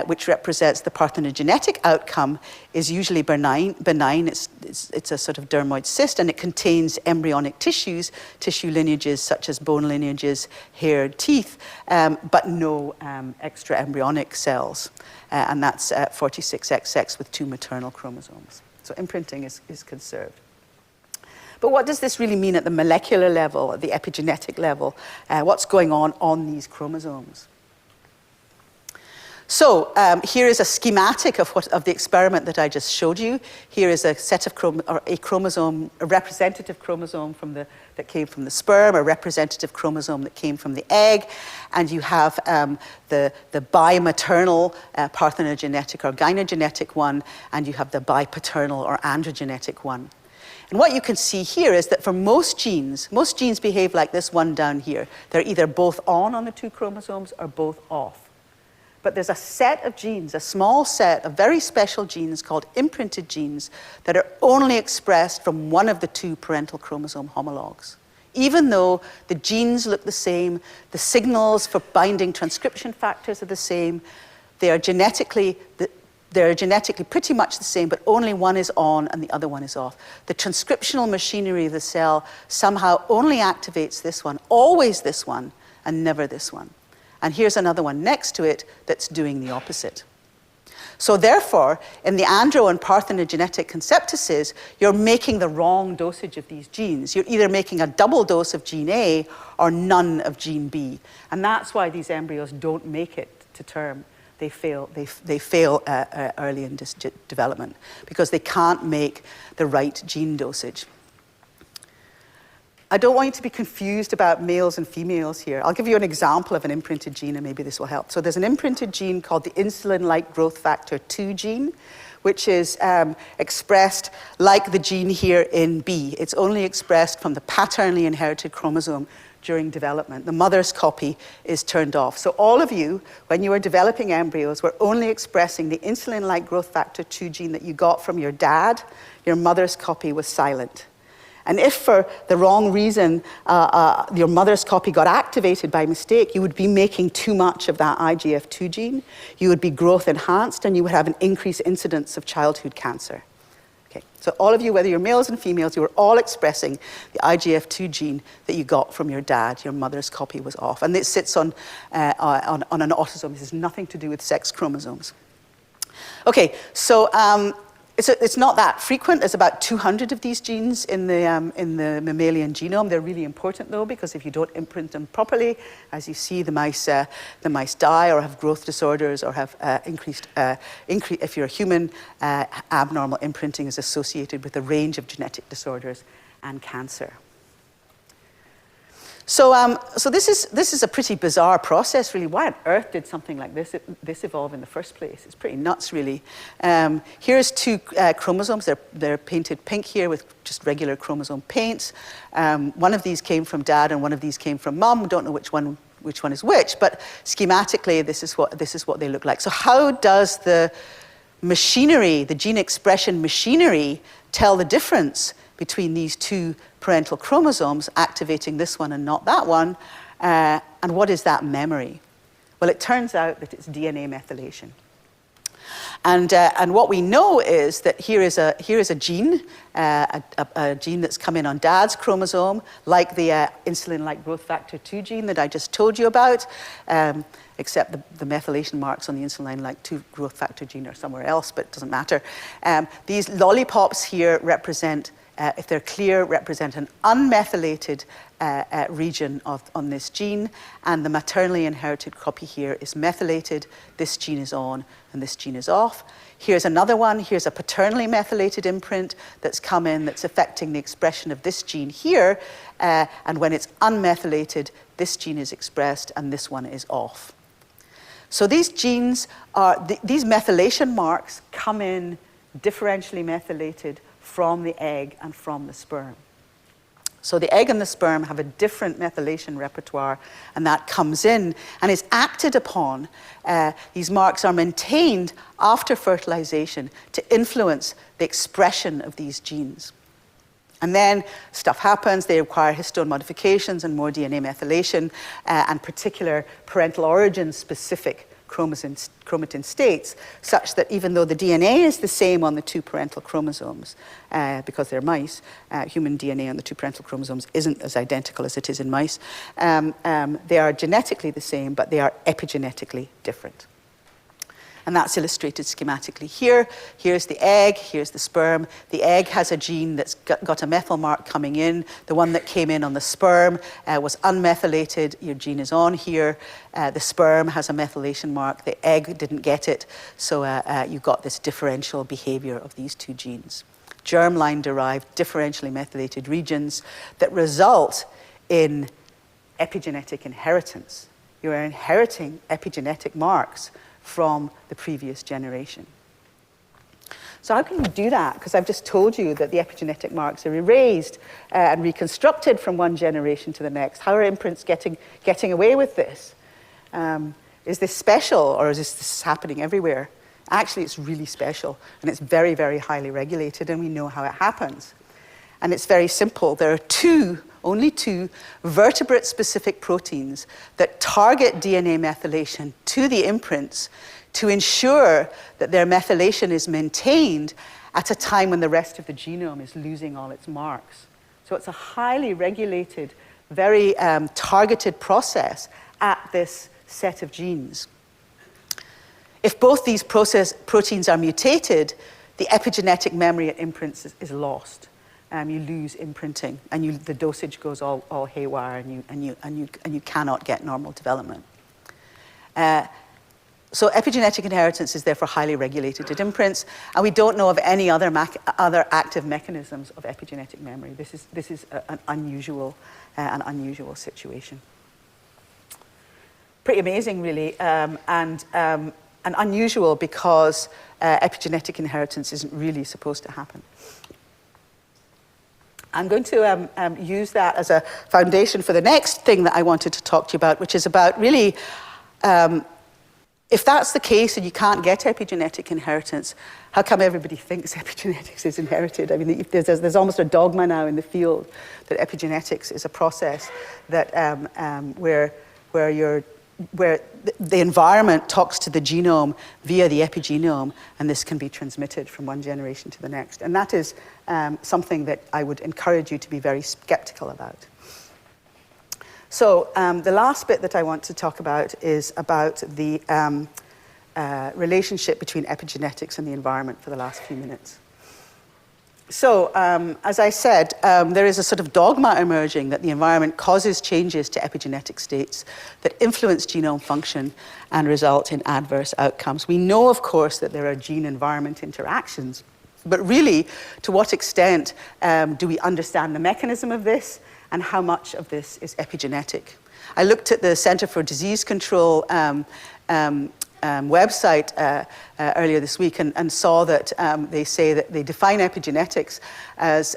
which represents the parthenogenetic outcome, is usually benign. It's a sort of dermoid cyst, and it contains embryonic tissues, tissue lineages such as bone lineages, hair, teeth, but no extra embryonic cells. And that's 46XX with 2 maternal chromosomes. So imprinting is conserved. But what does this really mean at the molecular level, at the epigenetic level? What's going on these chromosomes? So here is a schematic of the experiment that I just showed you. Here is a set of chromosome, a representative chromosome that came from the sperm, a representative chromosome that came from the egg, and you have the bimaternal parthenogenetic or gynogenetic one, and you have the bipaternal or androgenetic one. And what you can see here is that for most genes behave like this one down here. They're either both on the 2 chromosomes or both off. But there's a set of genes, a small set of very special genes called imprinted genes that are only expressed from one of the 2 parental chromosome homologs. Even though the genes look the same, the signals for binding transcription factors are the same, they are genetically pretty much the same, but only one is on and the other one is off. The transcriptional machinery of the cell somehow only activates this one, always this one, and never this one. And here's another one next to it that's doing the opposite. So therefore, in the andro and parthenogenetic conceptuses, you're making the wrong dosage of these genes. You're either making a double dose of gene A or none of gene B. And that's why these embryos don't make it to term. They fail early in development because they can't make the right gene dosage. I don't want you to be confused about males and females here. I'll give you an example of an imprinted gene, and maybe this will help. So there's an imprinted gene called the insulin-like growth factor 2 gene, which is expressed like the gene here in B. It's only expressed from the paternally inherited chromosome during development. The mother's copy is turned off. So all of you, when you were developing embryos, were only expressing the insulin-like growth factor 2 gene that you got from your dad. Your mother's copy was silent. And if for the wrong reason your mother's copy got activated by mistake, you would be making too much of that IGF2 gene. You would be growth enhanced, and you would have an increased incidence of childhood cancer. Okay, so all of you, whether you're males and females, you were all expressing the IGF2 gene that you got from your dad. Your mother's copy was off. And it sits on an autosome. This has nothing to do with sex chromosomes. Okay, so it's not that frequent. There's about 200 of these genes in the mammalian genome. They're really important, though, because if you don't imprint them properly, as you see, the mice die or have growth disorders or have if you're a human, abnormal imprinting is associated with a range of genetic disorders and cancer. So this is a pretty bizarre process, really. Why on earth did something like this evolve in the first place? It's pretty nuts, really. Here's two chromosomes. They're painted pink here with just regular chromosome paints. One of these came from dad, and one of these came from mum. We don't know which one is which, but schematically, this is what they look like. So how does the machinery, the gene expression machinery, tell the difference between these two parental chromosomes, activating this one and not that one, and what is that memory? Well, it turns out that it's DNA methylation. And what we know is that here is a gene, a gene that's come in on dad's chromosome, like the insulin-like growth factor 2 gene that I just told you about, except the methylation marks on the insulin-like 2 growth factor gene are somewhere else, but it doesn't matter. These lollipops here represent, if they're clear, represent an unmethylated region on this gene, and the maternally inherited copy here is methylated. This gene is on, and this gene is off. Here's another one. Here's a paternally methylated imprint that's come in that's affecting the expression of this gene here, and when it's unmethylated, this gene is expressed, and this one is off. So these genes these methylation marks come in differentially methylated from the egg and from the sperm. So the egg and the sperm have a different methylation repertoire, and that comes in and is acted upon. These marks are maintained after fertilization to influence the expression of these genes. And then stuff happens. They require histone modifications and more DNA methylation, and particular parental origin-specific chromatin states, such that even though the DNA is the same on the 2 parental chromosomes, because they're mice, human DNA on the 2 parental chromosomes isn't as identical as it is in mice. They are genetically the same, but they are epigenetically different. And that's illustrated schematically here. Here's the egg, here's the sperm. The egg has a gene that's got a methyl mark coming in. The one that came in on the sperm was unmethylated. Your gene is on here. The sperm has a methylation mark. The egg didn't get it. So you got this differential behavior of these 2 genes. Germline-derived, differentially methylated regions that result in epigenetic inheritance. You are inheriting epigenetic marks from the previous generation. So how can you do that? Because I've just told you that the epigenetic marks are erased and reconstructed from one generation to the next. How are imprints getting away with this? Is this special, or is this happening everywhere? Actually, it's really special, and it's very, very highly regulated, and we know how it happens. And it's very simple. There are only two vertebrate-specific proteins that target DNA methylation to the imprints to ensure that their methylation is maintained at a time when the rest of the genome is losing all its marks. So it's a highly regulated, very targeted process at this set of genes. If both these proteins are mutated, the epigenetic memory at imprints is lost. You lose imprinting, and the dosage goes all haywire, and you cannot get normal development. So epigenetic inheritance is therefore highly regulated at imprints, and we don't know of any other active mechanisms of epigenetic memory. This is an unusual situation. Pretty amazing, really, and unusual because epigenetic inheritance isn't really supposed to happen. I'm going to use that as a foundation for the next thing that I wanted to talk to you about, which is about really, if that's the case and you can't get epigenetic inheritance, how come everybody thinks epigenetics is inherited? I mean, there's almost a dogma now in the field that epigenetics is a process that where the environment talks to the genome via the epigenome, and this can be transmitted from one generation to the next. And that is something that I would encourage you to be very skeptical about. So the last bit that I want to talk about is about the relationship between epigenetics and the environment for the last few minutes. So, as I said, there is a sort of dogma emerging that the environment causes changes to epigenetic states that influence genome function and result in adverse outcomes. We know, of course, that there are gene-environment interactions, but really, to what extent do we understand the mechanism of this, and how much of this is epigenetic? I looked at the Center for Disease Control website earlier this week and saw that they say that they define epigenetics as,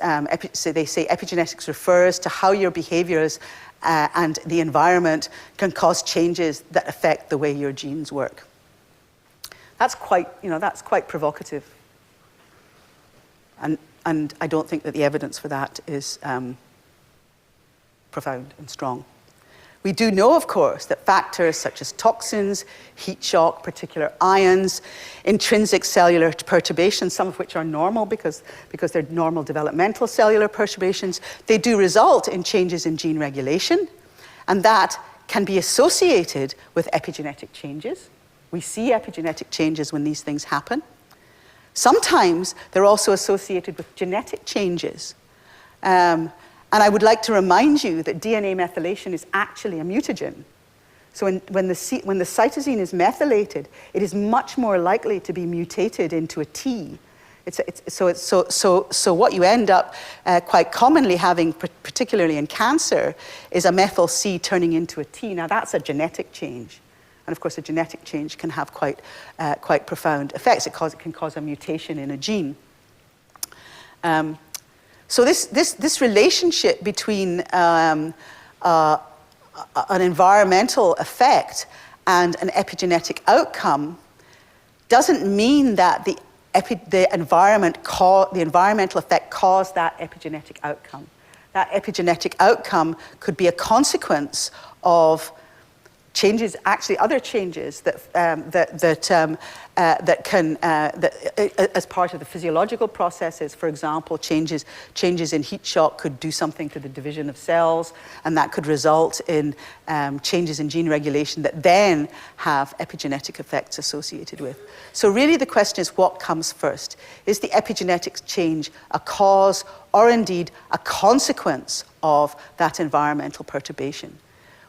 they say epigenetics refers to how your behaviors and the environment can cause changes that affect the way your genes work. That's quite provocative. And I don't think that the evidence for that is profound and strong. We do know, of course, that factors such as toxins, heat shock, particular ions, intrinsic cellular perturbations, some of which are normal because they're normal developmental cellular perturbations, they do result in changes in gene regulation, and that can be associated with epigenetic changes. We see epigenetic changes when these things happen. Sometimes they're also associated with genetic changes. And I would like to remind you that DNA methylation is actually a mutagen. So when the cytosine is methylated, it is much more likely to be mutated into a T. So what you end up quite commonly having, particularly in cancer, is a methyl C turning into a T. Now that's a genetic change. And of course, a genetic change can have quite profound effects. It can cause a mutation in a gene. So this relationship between an environmental effect and an epigenetic outcome doesn't mean that the environmental effect caused that epigenetic outcome. That epigenetic outcome could be a consequence of changes, actually other changes that as part of the physiological processes. For example, changes in heat shock could do something to the division of cells, and that could result in changes in gene regulation that then have epigenetic effects associated with. So really the question is, what comes first? Is the epigenetic change a cause or indeed a consequence of that environmental perturbation?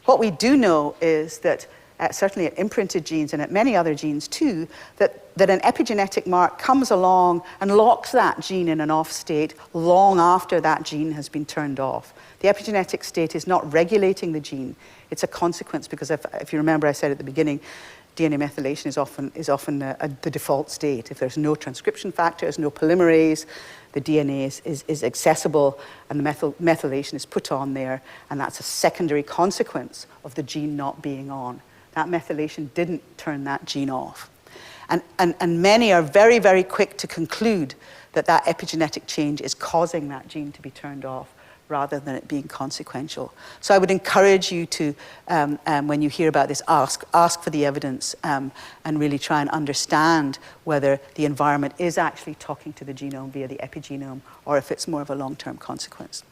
What we do know is that, certainly at imprinted genes and at many other genes too, that an epigenetic mark comes along and locks that gene in an off state long after that gene has been turned off. The epigenetic state is not regulating the gene. It's a consequence, because if you remember I said at the beginning, DNA methylation is often the default state. If there's no transcription factors, no polymerase, the DNA is accessible and the methylation is put on there, and that's a secondary consequence of the gene not being on. That methylation didn't turn that gene off. And many are very, very quick to conclude that epigenetic change is causing that gene to be turned off, rather than it being consequential. So I would encourage you to, when you hear about this, ask for the evidence and really try and understand whether the environment is actually talking to the genome via the epigenome, or if it's more of a long-term consequence.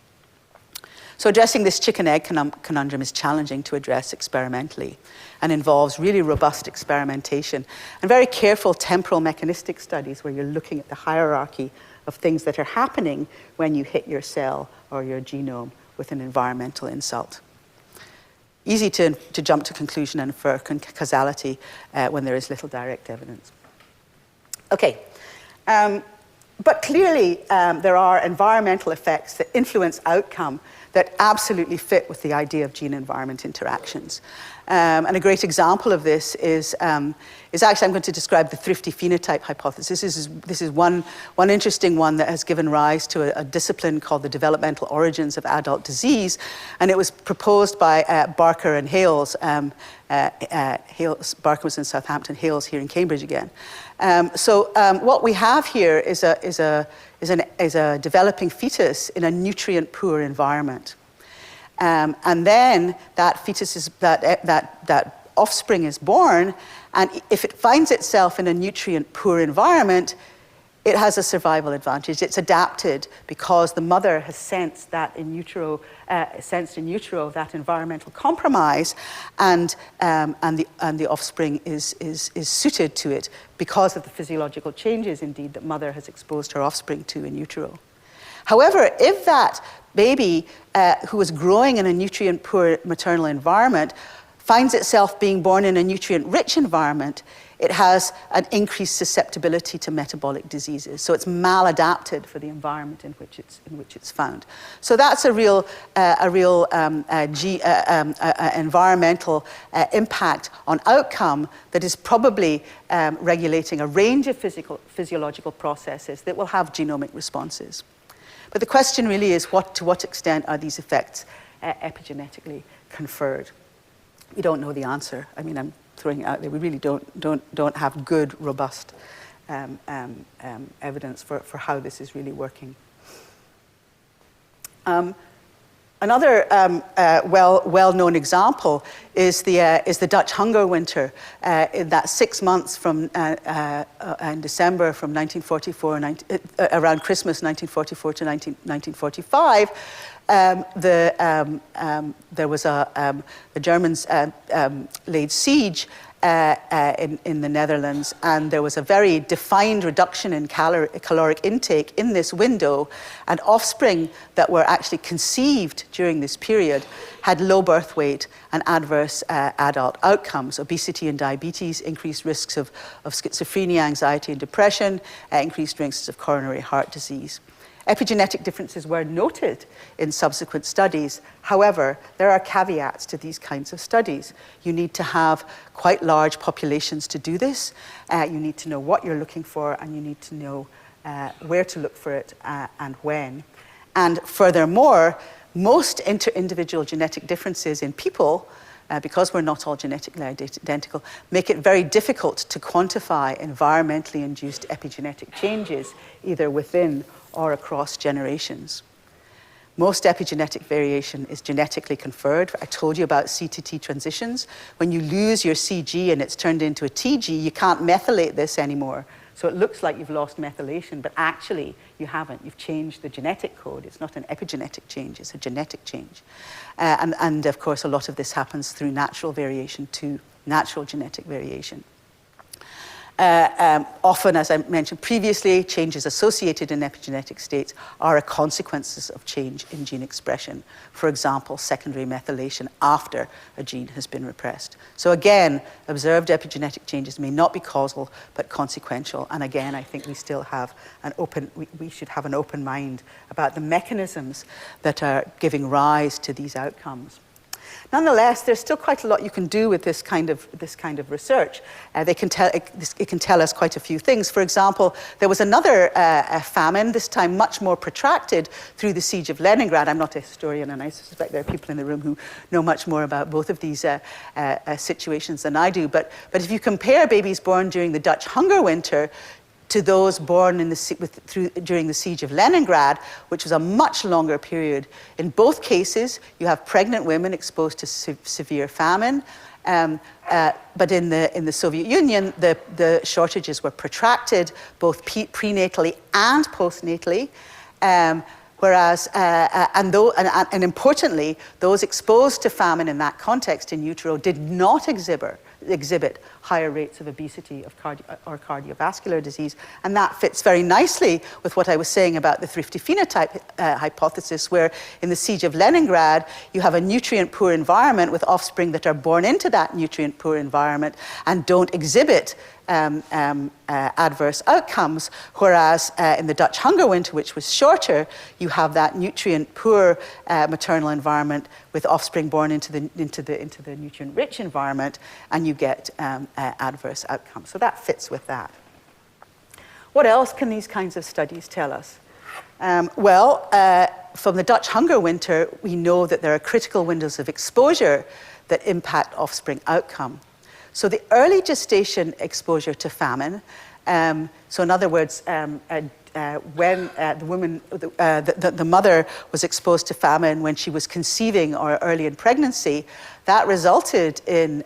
So addressing this chicken-egg conundrum is challenging to address experimentally and involves really robust experimentation and very careful temporal mechanistic studies where you're looking at the hierarchy of things that are happening when you hit your cell or your genome with an environmental insult. Easy to jump to conclusion and infer causality when there is little direct evidence. Okay, but clearly there are environmental effects that influence outcome that absolutely fit with the idea of gene-environment interactions. And a great example of this is actually, I'm going to describe the thrifty phenotype hypothesis. This is one interesting one that has given rise to a discipline called the developmental origins of adult disease, and it was proposed by Barker and Hales. Barker was in Southampton, Hales here in Cambridge again. So what we have here is a developing fetus in a nutrient-poor environment. And then that fetus that offspring is born, and if it finds itself in a nutrient-poor environment, it has a survival advantage. It's adapted because the mother has sensed that in utero that environmental compromise, and the offspring is suited to it because of the physiological changes, indeed, that mother has exposed her offspring to in utero. However, if that baby who was growing in a nutrient-poor maternal environment finds itself being born in a nutrient-rich environment, it has an increased susceptibility to metabolic diseases. So it's maladapted for the environment in which it's found. So that's a real environmental impact on outcome that is probably regulating a range of physiological processes that will have genomic responses. But the question really is, to what extent are these effects epigenetically conferred? We don't know the answer. I mean, I'm throwing it out there. We really don't have good, robust evidence for how this is really working. Another well-known example is the Dutch hunger winter. In that 6 months from in December from 1944, around Christmas 1944 to 1945, there was the Germans laid siege in the Netherlands, and there was a very defined reduction in caloric intake in this window, and offspring that were actually conceived during this period had low birth weight and adverse adult outcomes: obesity and diabetes, increased risks of schizophrenia, anxiety and depression, increased risks of coronary heart disease. Epigenetic differences were noted in subsequent studies. However, there are caveats to these kinds of studies. You need to have quite large populations to do this. You need to know what you're looking for, and you need to know where to look for it and when. And furthermore, most inter-individual genetic differences in people, because we're not all genetically identical, make it very difficult to quantify environmentally induced epigenetic changes, either within or across generations. Most epigenetic variation is genetically conferred. I told you about C to T transitions. When you lose your CG and it's turned into a TG, you can't methylate this anymore. So it looks like you've lost methylation, but actually you haven't. You've changed the genetic code. It's not an epigenetic change, it's a genetic change. And of course, a lot of this happens through natural variation too, natural genetic variation. Often, as I mentioned previously, changes associated in epigenetic states are a consequences of change in gene expression. For example, secondary methylation after a gene has been repressed. So again, observed epigenetic changes may not be causal, but consequential. And again, I think we still have we should have an open mind about the mechanisms that are giving rise to these outcomes. Nonetheless, there's still quite a lot you can do with this kind of research. It can tell us quite a few things. For example, there was another famine, this time much more protracted, through the siege of Leningrad. I'm not a historian, and I suspect there are people in the room who know much more about both of these situations than I do. But if you compare babies born during the Dutch hunger winter to those born during the siege of Leningrad, which was a much longer period. In both cases, you have pregnant women exposed to severe famine, but in the Soviet Union, the shortages were protracted, both prenatally and postnatally. Whereas, and importantly, those exposed to famine in that context in utero did not exhibit higher rates of obesity or cardiovascular disease. And that fits very nicely with what I was saying about the thrifty phenotype hypothesis, where in the siege of Leningrad, you have a nutrient-poor environment with offspring that are born into that nutrient-poor environment and don't exhibit adverse outcomes, whereas in the Dutch hunger winter, which was shorter, you have that nutrient-poor maternal environment with offspring born into the nutrient-rich environment, and you get adverse outcomes. So that fits with that. What else can these kinds of studies tell us? From the Dutch hunger winter, we know that there are critical windows of exposure that impact offspring outcome. So the early gestation exposure to famine, so in other words, when the mother was exposed to famine when she was conceiving or early in pregnancy, that resulted in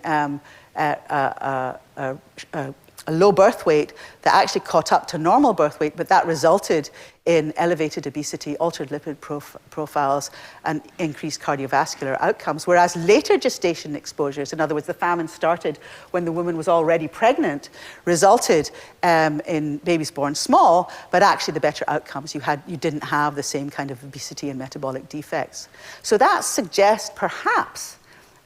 low birth weight that actually caught up to normal birth weight, but that resulted in elevated obesity, altered lipid profiles, and increased cardiovascular outcomes. Whereas later gestation exposures, in other words, the famine started when the woman was already pregnant, resulted in babies born small, but actually the better outcomes. You didn't have the same kind of obesity and metabolic defects. So that suggests perhaps,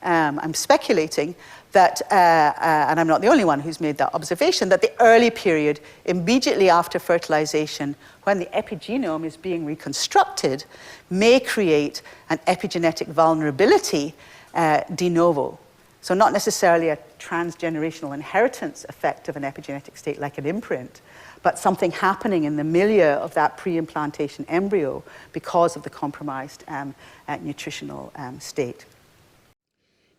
I'm speculating, that, and I'm not the only one who's made that observation, that the early period, immediately after fertilization, when the epigenome is being reconstructed, may create an epigenetic vulnerability de novo. So not necessarily a transgenerational inheritance effect of an epigenetic state like an imprint, but something happening in the milieu of that pre-implantation embryo because of the compromised nutritional state.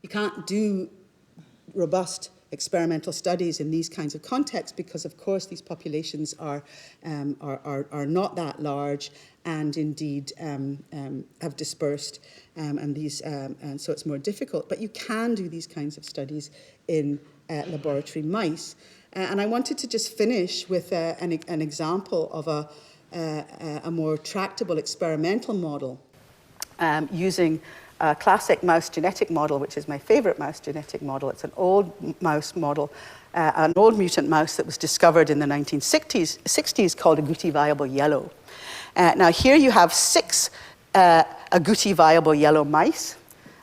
You can't do robust experimental studies in these kinds of contexts because, of course, these populations are not that large and indeed have dispersed, and so it's more difficult. But you can do these kinds of studies in laboratory mice. And I wanted to just finish with an example of a more tractable experimental model using a classic mouse genetic model, which is my favorite mouse genetic model. It's an old mouse model, an old mutant mouse that was discovered in the 1960s called agouti viable yellow. Now here you have 6 agouti viable yellow mice,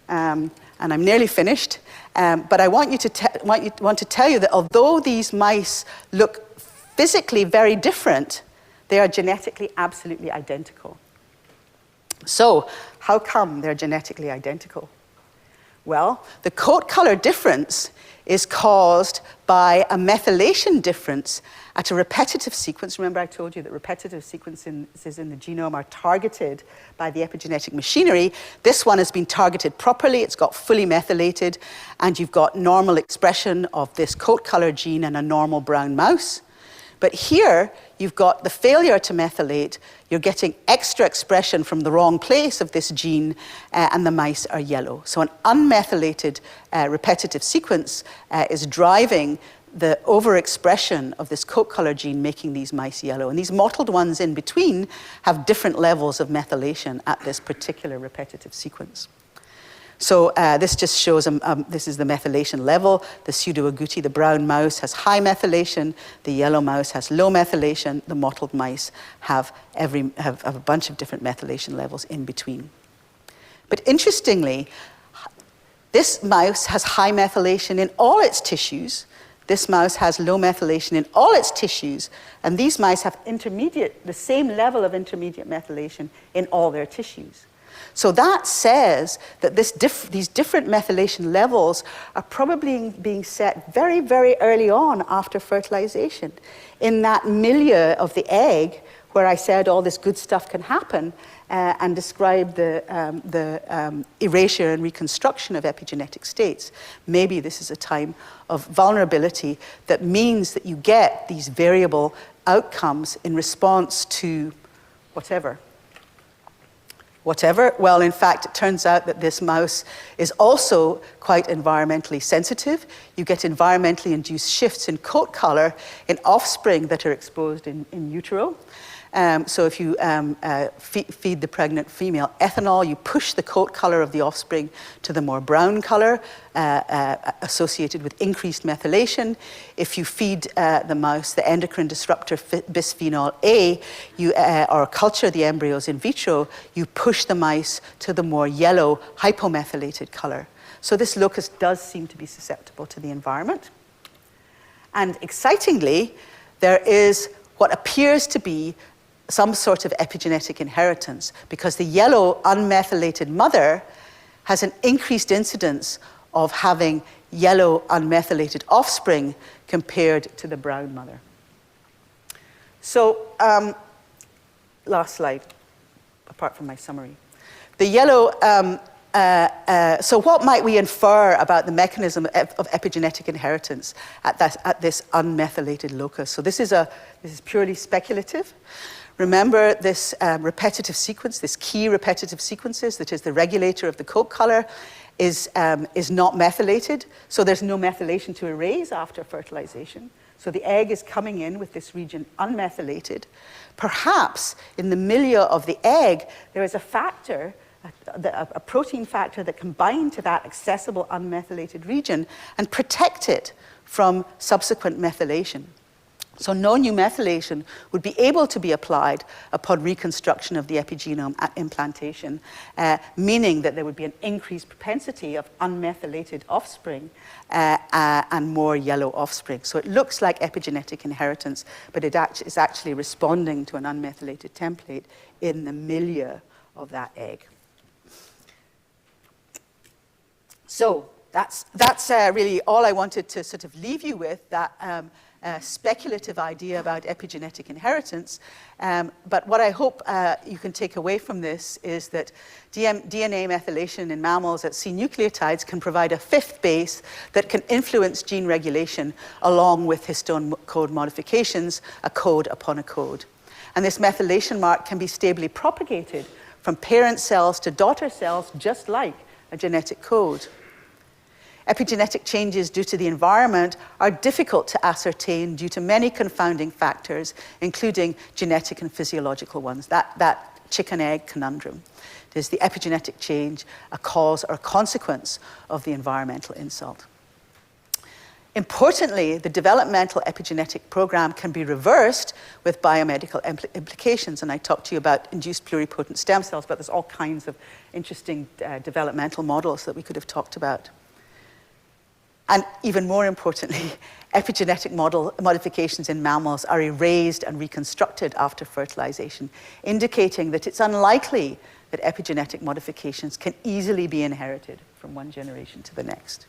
and I'm nearly finished. But I want to tell you that although these mice look physically very different, they are genetically absolutely identical. So, how come they're genetically identical? Well, the coat color difference is caused by a methylation difference at a repetitive sequence. Remember I told you that repetitive sequences in the genome are targeted by the epigenetic machinery. This one has been targeted properly, it's got fully methylated, and you've got normal expression of this coat color gene in a normal brown mouse. But here, you've got the failure to methylate, you're getting extra expression from the wrong place of this gene, and the mice are yellow. So an unmethylated repetitive sequence is driving the overexpression of this coat color gene, making these mice yellow. And these mottled ones in between have different levels of methylation at this particular repetitive sequence. So this just shows, this is the methylation level. The pseudo-agouti, the brown mouse, has high methylation. The yellow mouse has low methylation. The mottled mice have a bunch of different methylation levels in between. But interestingly, this mouse has high methylation in all its tissues. This mouse has low methylation in all its tissues. And these mice have the same level of intermediate methylation in all their tissues. So that says that these different methylation levels are probably being set very, very early on after fertilization. In that milieu of the egg, where I said all this good stuff can happen, and describe the erasure and reconstruction of epigenetic states. Maybe this is a time of vulnerability that means that you get these variable outcomes in response to whatever. Well, in fact, it turns out that this mouse is also quite environmentally sensitive. You get environmentally induced shifts in coat color in offspring that are exposed in utero. So if you feed the pregnant female ethanol, you push the coat color of the offspring to the more brown color associated with increased methylation. If you feed the mouse the endocrine disruptor bisphenol A, or culture the embryos in vitro, you push the mice to the more yellow hypomethylated color. So this locus does seem to be susceptible to the environment. And excitingly, there is what appears to be some sort of epigenetic inheritance, because the yellow unmethylated mother has an increased incidence of having yellow unmethylated offspring compared to the brown mother. So, last slide, apart from my summary. The yellow, so what might we infer about the mechanism of epigenetic inheritance at this unmethylated locus? So this is purely speculative. Remember this repetitive sequence, this key repetitive sequences that is the regulator of the coat color, is not methylated, so there's no methylation to erase after fertilization. So the egg is coming in with this region unmethylated. Perhaps in the milieu of the egg, there is a factor, a protein factor that can bind to that accessible unmethylated region and protect it from subsequent methylation. So no new methylation would be able to be applied upon reconstruction of the epigenome at implantation, meaning that there would be an increased propensity of unmethylated offspring and more yellow offspring. So it looks like epigenetic inheritance, but it is actually responding to an unmethylated template in the milieu of that egg. So that's really all I wanted to sort of leave you with, that speculative idea about epigenetic inheritance. But what I hope you can take away from this is that DNA methylation in mammals at C nucleotides can provide a fifth base that can influence gene regulation along with histone code modifications, a code upon a code. And this methylation mark can be stably propagated from parent cells to daughter cells, just like a genetic code. Epigenetic changes due to the environment are difficult to ascertain due to many confounding factors, including genetic and physiological ones, that chicken-egg conundrum. Is the epigenetic change a cause or a consequence of the environmental insult? Importantly, the developmental epigenetic program can be reversed with biomedical implications, and I talked to you about induced pluripotent stem cells, but there's all kinds of interesting developmental models that we could have talked about. And even more importantly, epigenetic modifications in mammals are erased and reconstructed after fertilization, indicating that it's unlikely that epigenetic modifications can easily be inherited from one generation to the next.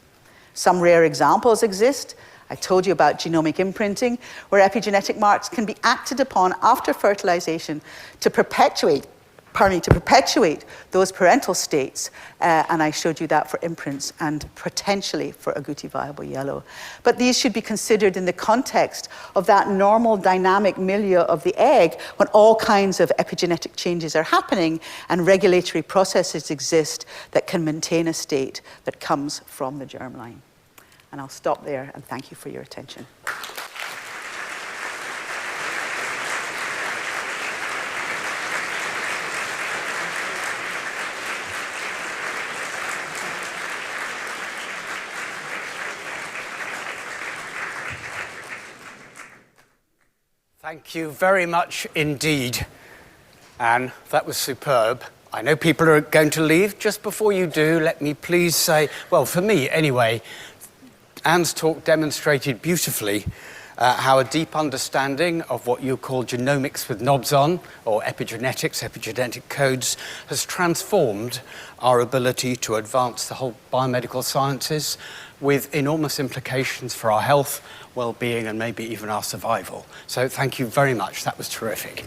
Some rare examples exist. I told you about genomic imprinting, where epigenetic marks can be acted upon after fertilization to perpetuate those parental states, and I showed you that for imprints and potentially for agouti viable yellow. But these should be considered in the context of that normal dynamic milieu of the egg when all kinds of epigenetic changes are happening and regulatory processes exist that can maintain a state that comes from the germline. And I'll stop there and thank you for your attention. Thank you very much indeed, Anne. That was superb. I know people are going to leave. Just before you do, let me please say, well, for me anyway, Anne's talk demonstrated beautifully how a deep understanding of what you call genomics with knobs on, or epigenetics, epigenetic codes, has transformed our ability to advance the whole biomedical sciences with enormous implications for our health, well-being, and maybe even our survival. So thank you very much. That was terrific.